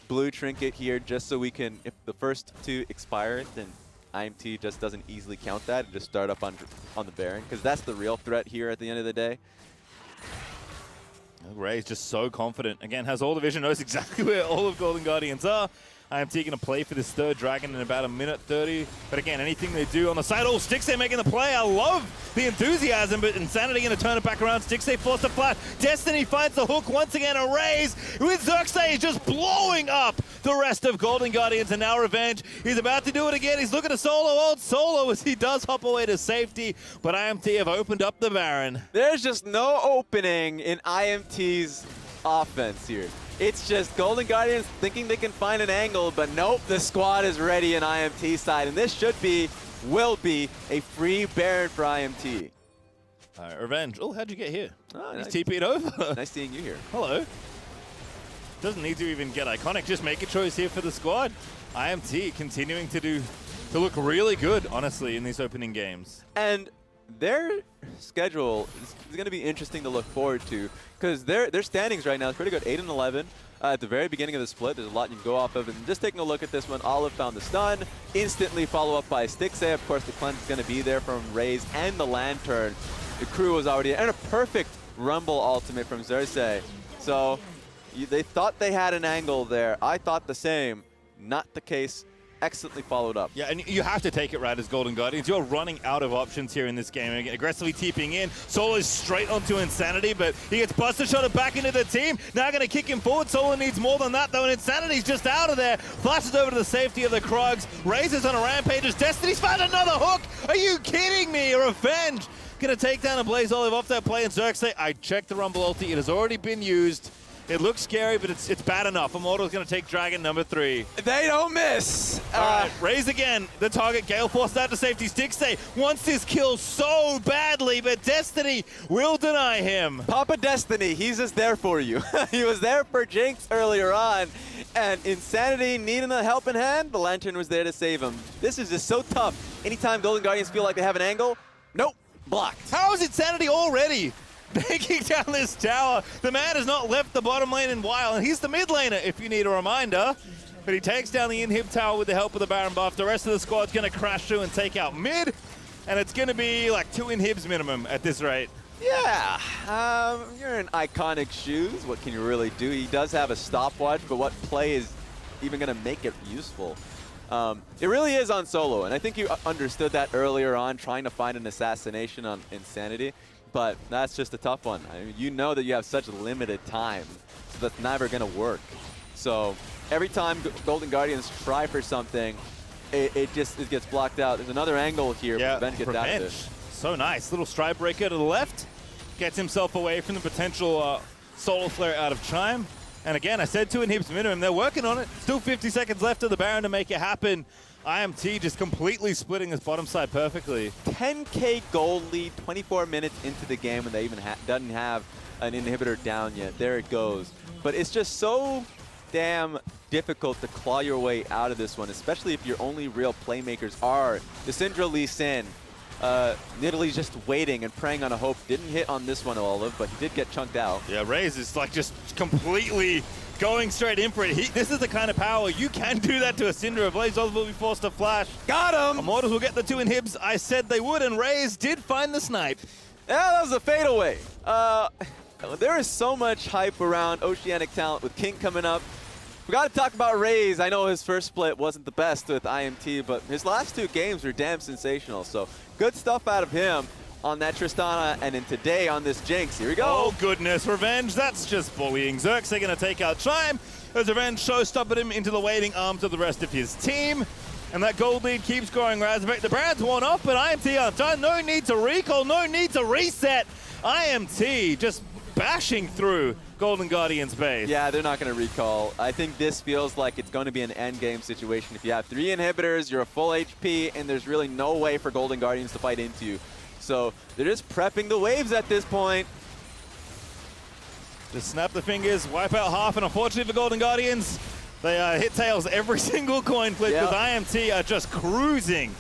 blue trinket here just so we can, if the first 2 expire, then IMT just doesn't easily count that and just start up on the Baron, because that's the real threat here at the end of the day. Ray's just so confident. Again, has all the vision, knows exactly where all of Golden Guardians are. IMT going to play for this third dragon in about 1:30. But again, anything they do on the side, Stixxay making the play. I love the enthusiasm, but Insanity going to turn it back around. Stixxay forced to flash. Destiny finds the hook once again. A raise with Xerxes just blowing up the rest of Golden Guardians, and now Revenge. He's about to do it again. He's looking to old solo as he does hop away to safety. But IMT have opened up the Baron. There's just no opening in IMT's offense here. It's just Golden Guardians thinking they can find an angle, but nope, the squad is ready in IMT side, and this will be a free Baron for IMT. All right, Revenge. Oh, how'd you get here? Oh, He's nice. TP'd over. Nice seeing you here. Hello. Doesn't need to even get iconic. Just make a choice here for the squad. IMT continuing to look really good, honestly, in these opening games. And their schedule is going to be interesting to look forward to, because their standings right now is pretty good, 8-11. At the very beginning of the split, there's a lot you can go off of. And just taking a look at this one, Olive found the stun, instantly follow up by Stixxay. Of course, the cleanse is going to be there from Raze and the Lantern. The crew was already, and a perfect Rumble ultimate from Xerxes. So they thought they had an angle there. I thought the same. Not the case. Excellently followed up. Yeah, and you have to take it right as Golden Guardians. You're running out of options here in this game. Aggressively TPing in. Solo is straight onto Insanity, but he gets busted, shot it back into the team. Now going to kick him forward. Solo needs more than that, though, and Insanity's just out of there. Flashes over to the safety of the Krugs. Raises on a rampage as Destiny's found another hook. Are you kidding me? Revenge going to take down a Blaze Olive off that play, and Xerxes, I checked the Rumble ulti. It has already been used. It looks scary, but it's bad enough. Immortal's going to take Dragon number 3. They don't miss. All right, Raze again. The target, Gale forced out to safety. Stixxay wants this kill so badly, but Destiny will deny him. Papa Destiny, he's just there for you. He was there for Jinx earlier on, and Insanity needing a helping hand, the Lantern was there to save him. This is just so tough. Anytime Golden Guardians feel like they have an angle, nope, blocked. How is Insanity already taking down this tower? The man has not left the bottom lane in a while, and he's the mid laner, if you need a reminder. But he takes down the inhib tower with the help of the Baron buff. The rest of the squad's going to crash through and take out mid, and it's going to be like 2 inhibs minimum at this rate. Yeah, you're in iconic shoes. What can you really do? He does have a stopwatch, but what play is even going to make it useful? It really is on solo, and I think you understood that earlier on, trying to find an assassination on Insanity. But that's just a tough one. I mean, you know that you have such limited time, so that's never going to work. So every time Golden Guardians try for something, it gets blocked out. There's another angle here. Yeah, Revenge gets out of it. So nice. Little stride breaker to the left. Gets himself away from the potential solar flare out of Chime. And again, I said 2 inhibs minimum. They're working on it. Still 50 seconds left of the Baron to make it happen. IMT just completely splitting this bottom side perfectly. 10K gold lead, 24 minutes into the game, and they even doesn't have an inhibitor down yet. There it goes. But it's just so damn difficult to claw your way out of this one, especially if your only real playmakers are the Syndra Lee Sin. Nidalee's just waiting and preying on a hope. Didn't hit on this one, Olive, but he did get chunked out. Yeah, Raze is like just completely going straight in for it. This is the kind of power you can do that to a Syndra. Blaze Olive will be forced to flash. Got him! Immortals will get the 2 inhibs. I said they would, and Raze did find the snipe. Yeah, that was a fadeaway. There is so much hype around Oceanic Talent with King coming up. We got to talk about Raze. I know his first split wasn't the best with IMT, but his last 2 games were damn sensational. So good stuff out of him. on that Tristana, and then today on this Jinx. Here we go. Oh, goodness. Revenge, that's just bullying. Xerxes going to take out Chime as Revenge showstoppered him into the waiting arms of the rest of his team. And that gold lead keeps growing. Razorback, the brand's worn off, but IMT aren't done. No need to recall, no need to reset. IMT just bashing through Golden Guardian's base. Yeah, they're not going to recall. I think this feels like it's going to be an endgame situation. If you have 3 inhibitors, you're a full HP, and there's really no way for Golden Guardians to fight into you. So they're just prepping the waves at this point. Just snap the fingers, wipe out half, and unfortunately for Golden Guardians, they hit tails every single coin flip because IMT are just cruising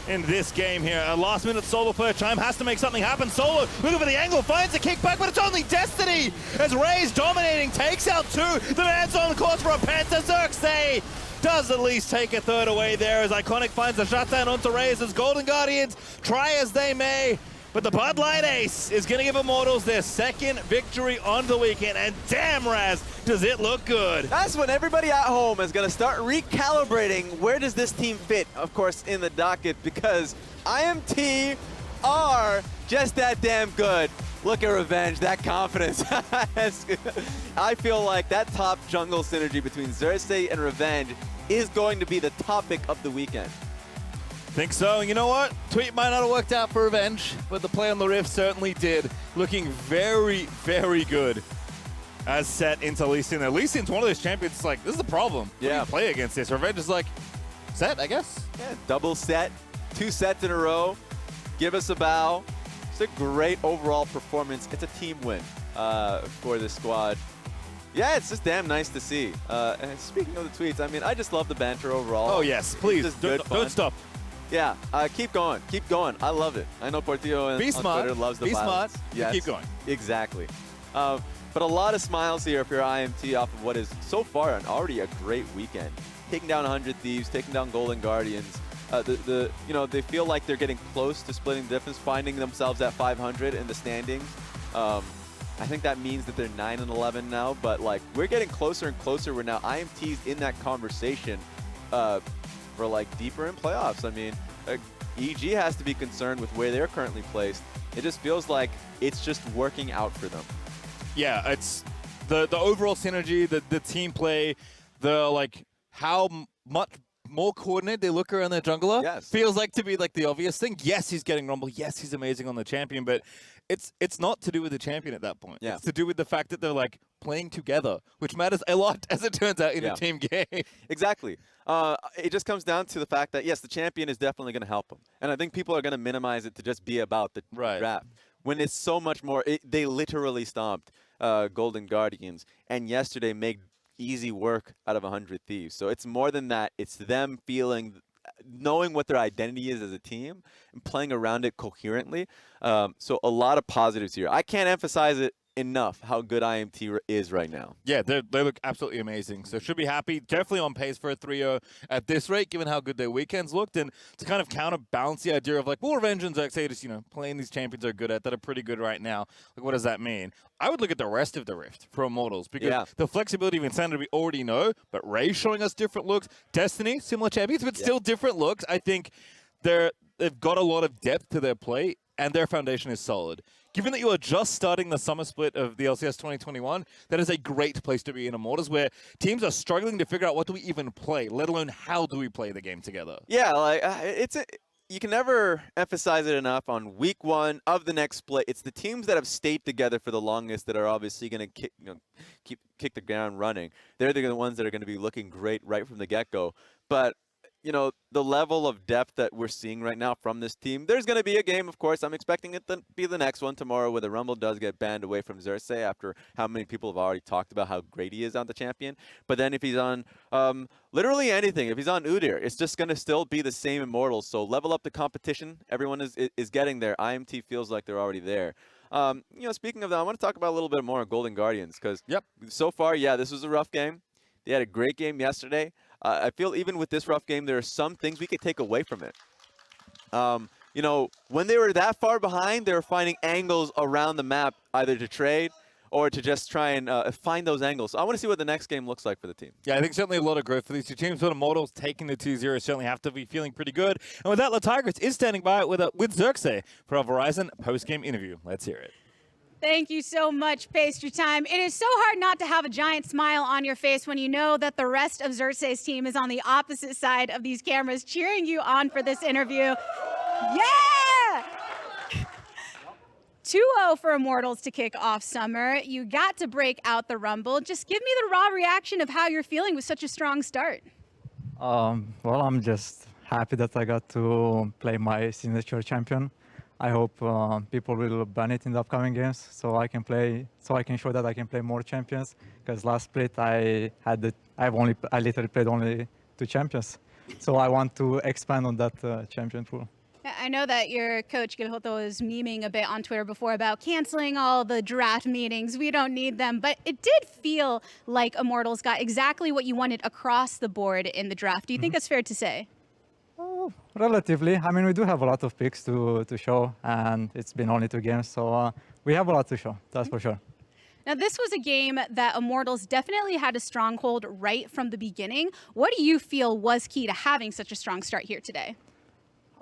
in this game here. A last-minute solo player. Chime has to make something happen. Solo looking for the angle, finds a kickback, but it's only Destiny as Ray's dominating, takes out 2. The man's on course for a Penta. Xerxes does at least take a third away there as Iconic finds the shutdown onto Rays as Golden Guardians try as they may. But the Bud Light Ace is going to give Immortals their 2nd victory on the weekend, and damn, Raz, does it look good. That's when everybody at home is going to start recalibrating where does this team fit, of course, in the docket, because IMT are just that damn good. Look at Revenge, that confidence. I feel like that top jungle synergy between Xerxes and Revenge is going to be the topic of the weekend. Think so, and you know what? Tweet might not have worked out for Revenge, but the play on the Rift certainly did. Looking very, very good as set into Lee Sin. Lee Sin's one of those champions, like, this is a problem. Yeah. How do you play against this? Revenge is like, set, I guess? Yeah, double set, 2 sets in a row. Give us a bow. It's a great overall performance. It's a team win for this squad. Yeah, it's just damn nice to see. And speaking of the tweets, I mean, I just love the banter overall. Oh, yes, please, don't stop. Yeah, keep going. Keep going. I love it. I know Portillo on Twitter loves the violence. Be smart. Yes, Keep going. Exactly. But a lot of smiles here for IMT off of what is so far already a great weekend. Taking down 100 Thieves, taking down Golden Guardians. You know, they feel like they're getting close to splitting the difference, finding themselves at 500 in the standings. I think that means that they're 9-11 now, but like we're getting closer and closer. We're now IMT's in that conversation for like deeper in playoffs. I mean, EG has to be concerned with where they're currently placed. It just feels like it's just working out for them. Yeah, it's the overall synergy, the team play, the like how much more coordinated they look around their jungler. Yes. Feels like to be like the obvious thing. Yes, he's getting Rumble. Yes, he's amazing on the champion, but it's not to do with the champion at that point. Yeah. It's to do with the fact that they're like playing together, which matters a lot as it turns out in a team game. Exactly. It just comes down to the fact that, yes, the champion is definitely going to help them. And I think people are going to minimize it to just be about the draft. When it's so much more, they literally stomped Golden Guardians, and yesterday made easy work out of 100 Thieves. So it's more than that. It's them knowing what their identity is as a team and playing around it coherently. So a lot of positives here. I can't emphasize it enough how good IMT is right now. Yeah, they look absolutely amazing. So should be happy. Definitely on pace for a 3-0 at this rate, given how good their weekends looked. And to kind of counterbalance the idea of like, well, Revenge and Xerxes, just, you know, playing these champions are good at that are pretty good right now. Like, what does that mean? I would look at the rest of the Rift for Immortals because the flexibility of Insanity we already know, but Ray's showing us different looks. Destiny, similar champions, but still different looks. I think they've got a lot of depth to their play, and their foundation is solid. Given that you are just starting the summer split of the LCS 2021, that is a great place to be in Immortals, where teams are struggling to figure out what do we even play, let alone how do we play the game together. Yeah, like you can never emphasize it enough on week 1 of the next split. It's the teams that have stayed together for the longest that are obviously going to kick the ground running. They're the ones that are going to be looking great right from the get-go. But you know, the level of depth that we're seeing right now from this team, there's going to be a game, of course. I'm expecting it to be the next one tomorrow where the Rumble does get banned away from Xerxes after how many people have already talked about how great he is on the champion. But then if he's on literally anything, if he's on Udyr, it's just going to still be the same Immortals. So level up the competition. Everyone is getting there. IMT feels like they're already there. You know, speaking of that, I want to talk about a little bit more on Golden Guardians because so far, yeah, this was a rough game. They had a great game yesterday. I feel even with this rough game, there are some things we could take away from it. You know, when they were that far behind, they were finding angles around the map either to trade or to just try and find those angles. So I want to see what the next game looks like for the team. Yeah, I think certainly a lot of growth for these two teams. But Immortals taking the 2-0 certainly have to be feeling pretty good. And with that, La Tigris is standing by with Xerxes for our Verizon post-game interview. Let's hear it. Thank you so much, Pastry Time. It is so hard not to have a giant smile on your face when you know that the rest of Xerxes' team is on the opposite side of these cameras cheering you on for this interview. Yeah! 2-0 for Immortals to kick off Summer. You got to break out the Rumble. Just give me the raw reaction of how you're feeling with such a strong start. Well, I'm just happy that I got to play my signature champion. I hope people will ban it in the upcoming games, so I can show that I can play more champions. Because last split I literally played only 2 champions, so I want to expand on that champion pool. I know that your coach Gilhoto was memeing a bit on Twitter before about canceling all the draft meetings. We don't need them, but it did feel like Immortals got exactly what you wanted across the board in the draft. Do you think that's fair to say? Oh, relatively. I mean, we do have a lot of picks to show, and it's been only 2 games, so we have a lot to show, that's for sure. Now, this was a game that Immortals definitely had a stronghold right from the beginning. What do you feel was key to having such a strong start here today?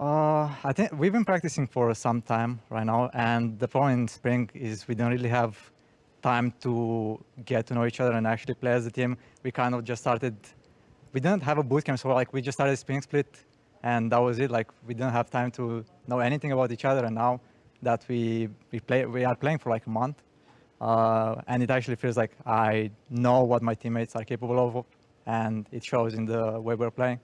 I think we've been practicing for some time right now, and the problem in spring is we don't really have time to get to know each other and actually play as a team. We kind of just started, we didn't have a boot camp, so like we just started spring split, and that was it. Like we didn't have time to know anything about each other, and now that we are playing for like a month, and it actually feels like I know what my teammates are capable of, and it shows in the way we're playing.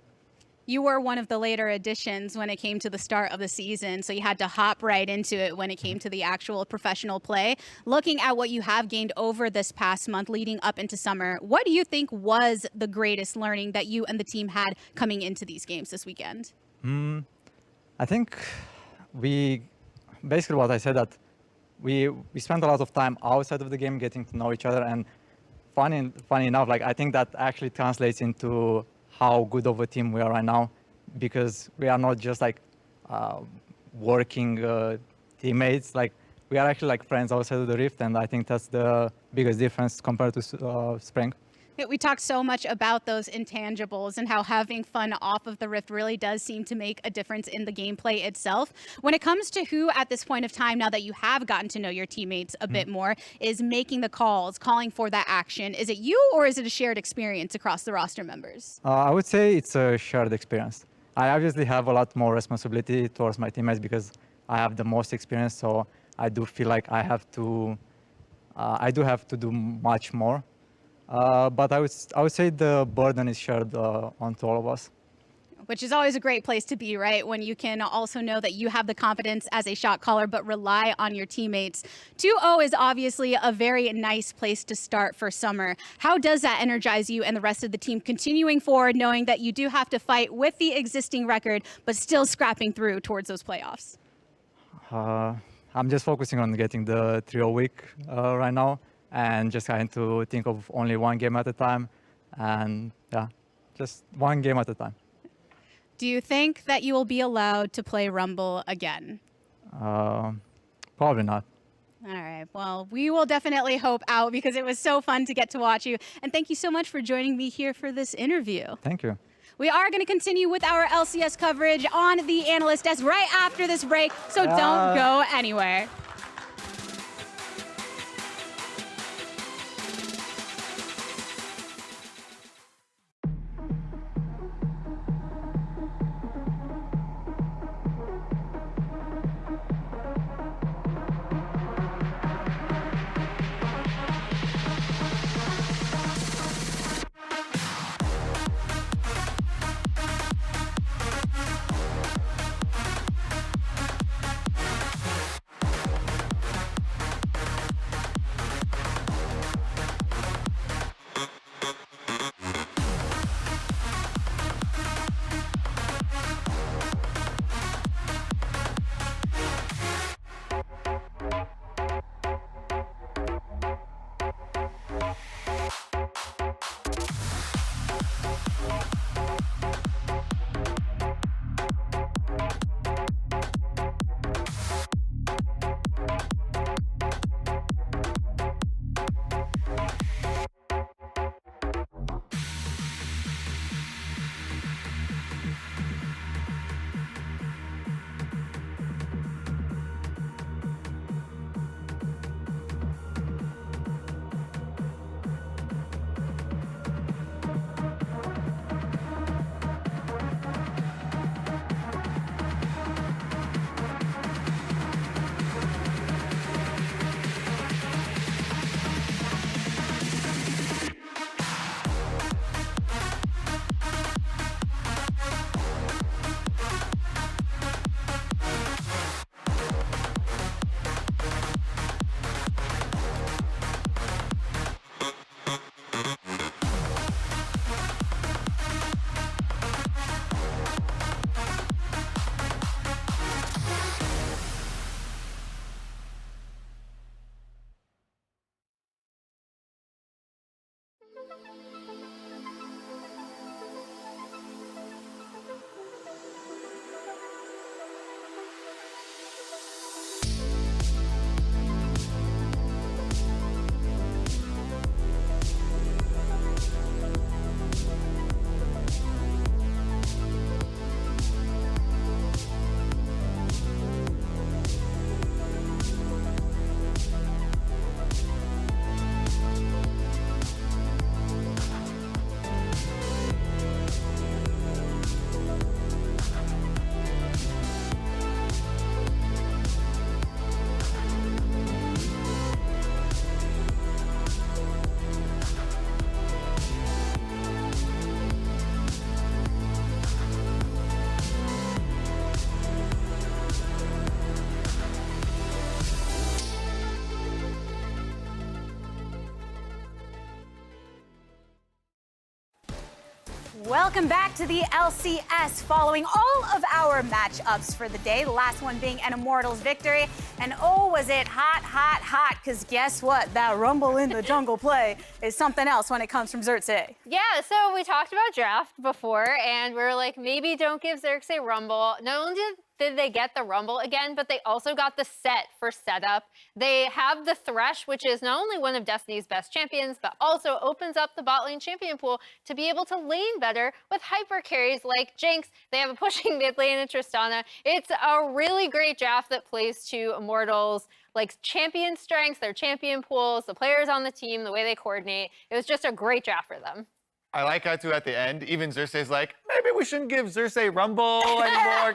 You were one of the later additions when it came to the start of the season, so you had to hop right into it when it came to the actual professional play. Looking at what you have gained over this past month leading up into summer, what do you think was the greatest learning that you and the team had coming into these games this weekend? I think basically what I said, that we spent a lot of time outside of the game getting to know each other, and funny enough, like I think that actually translates into how good of a team we are right now, because we are not just like working teammates. Like we are actually like friends outside of the Rift, and I think that's the biggest difference compared to spring. We talked so much about those intangibles and how having fun off of the Rift really does seem to make a difference in the gameplay itself. When it comes to who at this point of time, now that you have gotten to know your teammates a bit more, is making the calls, calling for that action, is it you or is it a shared experience across the roster members? I would say it's a shared experience. I obviously have a lot more responsibility towards my teammates because I have the most experience, so I do feel like I do have to do much more. But I would say the burden is shared onto all of us. Which is always a great place to be, right? When you can also know that you have the confidence as a shot caller, but rely on your teammates. 2-0 is obviously a very nice place to start for summer. How does that energize you and the rest of the team continuing forward, knowing that you do have to fight with the existing record, but still scrapping through towards those playoffs? I'm just focusing on getting the 3-0 week right now, and just trying to think of only one game at a time, and yeah, just one game at a time. Do you think that you will be allowed to play Rumble again? Probably not. All right, well, we will definitely hope out, because it was so fun to get to watch you. And thank you so much for joining me here for this interview. Thank you. We are going to continue with our LCS coverage on the analyst desk right after this break, so don't go anywhere. Welcome back to the LCS, following all of our matchups for the day, the last one being an Immortals victory. And oh, was it hot, hot, hot, because guess what? That rumble in the jungle play is something else when it comes from Xerxes. Yeah, so we talked about draft before, and we were like, maybe don't give Xerxes rumble. Not only did they get the rumble again, but they also got the set for setup. They have the Thresh, which is not only one of Destiny's best champions, but also opens up the bot lane champion pool to be able to lane better with hyper carries like Jinx. They have a pushing mid lane in Tristana. It's a really great draft that plays to Immortals, like champion strengths, their champion pools, the players on the team, the way they coordinate. It was just a great draft for them. I like how too at the end, even Xerxes like, maybe we shouldn't give Xerxes Rumble anymore.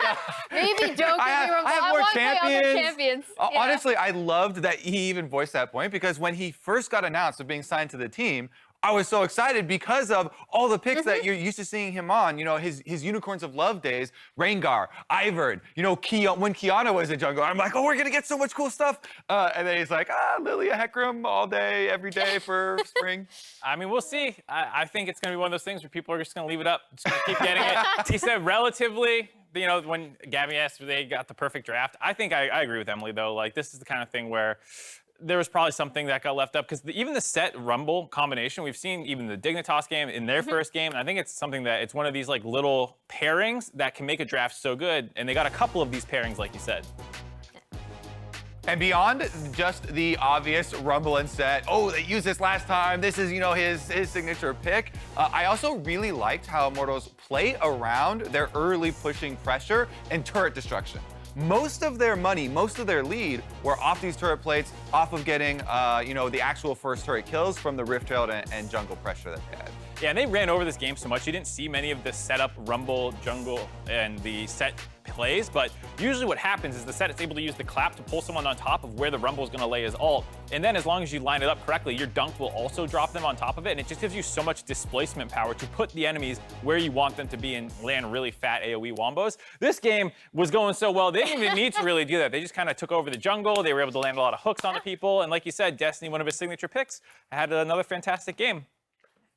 Maybe don't give me Rumble. I have more want champions. My other champions. Yeah. Honestly, I loved that he even voiced that point because when he first got announced of being signed to the team, I was so excited because of all the picks that you're used to seeing him on. You know, his Unicorns of Love days, Rengar, Ivern, you know, when Kiana was in jungle. I'm like, oh, we're going to get so much cool stuff. And then he's like, Lilia Hecarim all day, every day for spring. I mean, we'll see. I think it's going to be one of those things where people are just going to leave it up. Just going to keep getting it. He said relatively, you know, when Gabby asked if they got the perfect draft. I think I agree with Emily, though. Like, this is the kind of thing where there was probably something that got left up because even the set Rumble combination, we've seen even the Dignitas game in their first game. And I think it's something that it's one of these like little pairings that can make a draft so good. And they got a couple of these pairings, like you said. And beyond just the obvious Rumble and set, oh, they used this last time, this is, you know, his signature pick. I also really liked how Immortals play around their early pushing pressure and turret destruction. Most of their money, most of their lead were off these turret plates, off of getting, you know, the actual first turret kills from the Rift Herald and jungle pressure that they had. Yeah, and they ran over this game so much, you didn't see many of the setup, rumble, jungle, and the set plays, but usually what happens is the set is able to use the clap to pull someone on top of where the rumble is going to lay his ult, and then as long as you line it up correctly, your dunk will also drop them on top of it, and it just gives you so much displacement power to put the enemies where you want them to be and land really fat AoE wombos. This game was going so well, they didn't even need to really do that. They just kind of took over the jungle, they were able to land a lot of hooks on the people, and like you said, Destiny, one of his signature picks, had another fantastic game.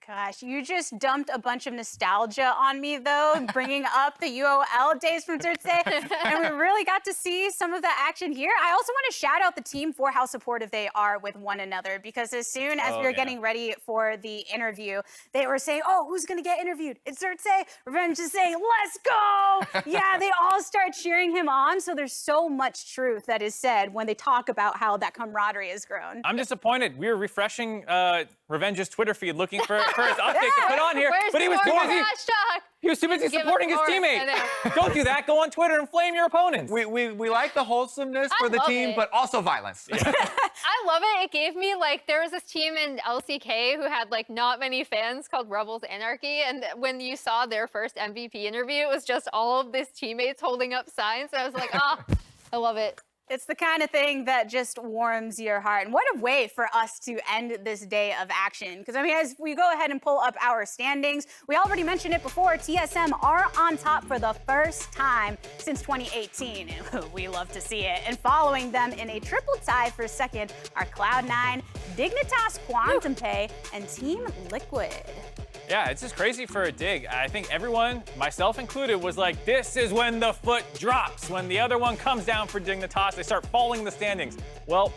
Gosh, you just dumped a bunch of nostalgia on me, though, bringing up the UOL days from Xerxes, and we really got to see some of the action here. I also want to shout out the team for how supportive they are with one another, because as soon as we were getting ready for the interview, they were saying, oh, who's going to get interviewed? It's Xerxes. Revenge is saying, let's go! Yeah, they all start cheering him on, so there's so much truth that is said when they talk about how that camaraderie has grown. I'm disappointed. We were refreshing Revenge's Twitter feed looking for his update to put on here, but he was too busy. He was too busy supporting his teammate. Don't do that. Go on Twitter and flame your opponents. We like the wholesomeness for the team, but also violence. I love it. It gave me like, there was this team in LCK who had like not many fans called Rebels Anarchy, and when you saw their first MVP interview, it was just all of these teammates holding up signs, and I was like, I love it. It's the kind of thing that just warms your heart. And what a way for us to end this day of action. Because, I mean, as we go ahead and pull up our standings, we already mentioned it before, TSM are on top for the first time since 2018. We love to see it. And following them in a triple tie for second are Cloud9, Dignitas Quantum Pay, and Team Liquid. Yeah, it's just crazy for a dig. I think everyone, myself included, was like, this is when the foot drops. When the other one comes down for Dignitas, they start falling in the standings. Well,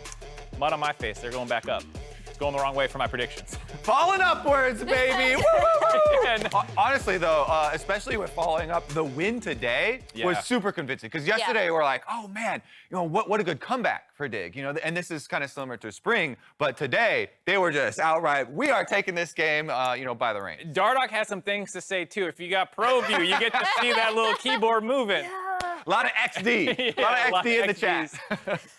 mud on my face, they're going back up. It's going the wrong way for my predictions. Falling upwards, baby! Woo, woo, woo. Honestly, though, especially with following up, the win today was super convincing. Because yesterday we're like, oh man, you know, what a good comeback for Dig. You know, and this is kind of similar to Spring, but today they were just outright, we are taking this game, you know, by the reins. Dardoch has some things to say too. If you got Pro View, you get to see that little keyboard moving. A lot of XD. A lot of XD in the chat.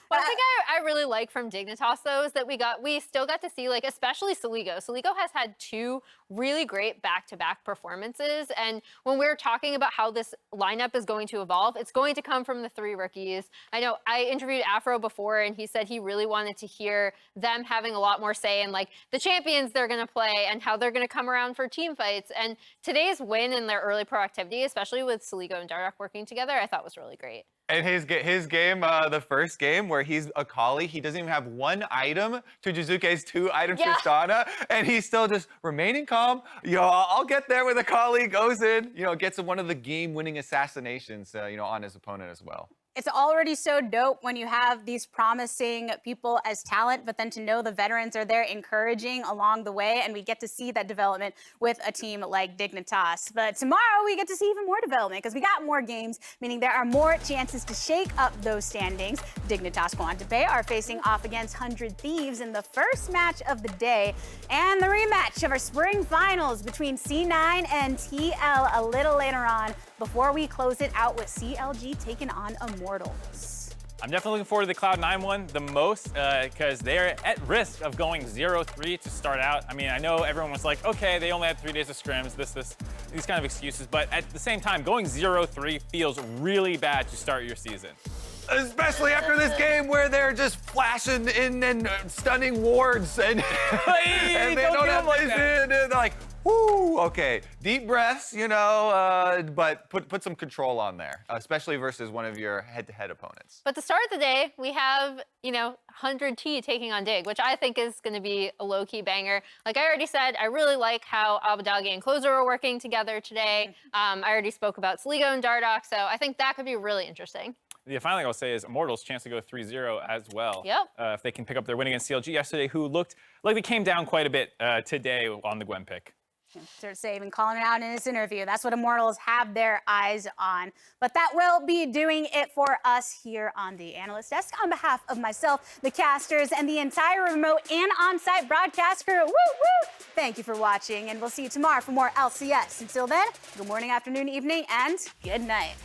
One thing I really like from Dignitas, though, is that we still got to see, like, especially Soligo. Soligo has had two really great back-to-back performances, and when we're talking about how this lineup is going to evolve, it's going to come from the three rookies. I know I interviewed Afro before, and he said he really wanted to hear them having a lot more say in, like, the champions they're going to play and how they're going to come around for team fights. And today's win in their early proactivity, especially with Soligo and Dardoch working together, I thought was really great. And his game, the first game where he's Akali, he doesn't even have one item to Jizuke's 2 items to Tristana, and he's still just remaining calm. I'll get there with Akali, goes in, gets one of the game-winning assassinations, on his opponent as well. It's already so dope when you have these promising people as talent, but then to know the veterans are there encouraging along the way, and we get to see that development with a team like Dignitas. But tomorrow we get to see even more development because we got more games, meaning there are more chances to shake up those standings. Dignitas Quantipe are facing off against 100 Thieves in the first match of the day, and the rematch of our spring finals between C9 and TL a little later on before we close it out with CLG taking on Immortals. I'm definitely looking forward to the Cloud9 one the most because they're at risk of going 0-3 to start out. I mean, I know everyone was like, okay, they only had 3 days of scrims, these kind of excuses, but at the same time, going 0-3 feels really bad to start your season. Especially after this game where they're just flashing in and stunning wards and, and they don't have plays in, and they're like, whoo, okay, deep breaths, but put some control on there, especially versus one of your head-to-head opponents. But to start the day, we have, 100T taking on Dig, which I think is going to be a low-key banger. Like I already said, I really like how Abadagi and Closer are working together today. I already spoke about Sligo and Dardoch, so I think that could be really interesting. The final thing I'll say is Immortals' chance to go 3-0 as well. Yep. If they can pick up their win against CLG yesterday, who looked like they came down quite a bit today on the Gwen pick. Cersei even calling it out in this interview. That's what Immortals have their eyes on. But that will be doing it for us here on the Analyst Desk. On behalf of myself, the casters, and the entire remote and on-site broadcast crew, woo woo! Thank you for watching, and we'll see you tomorrow for more LCS. Until then, good morning, afternoon, evening, and good night.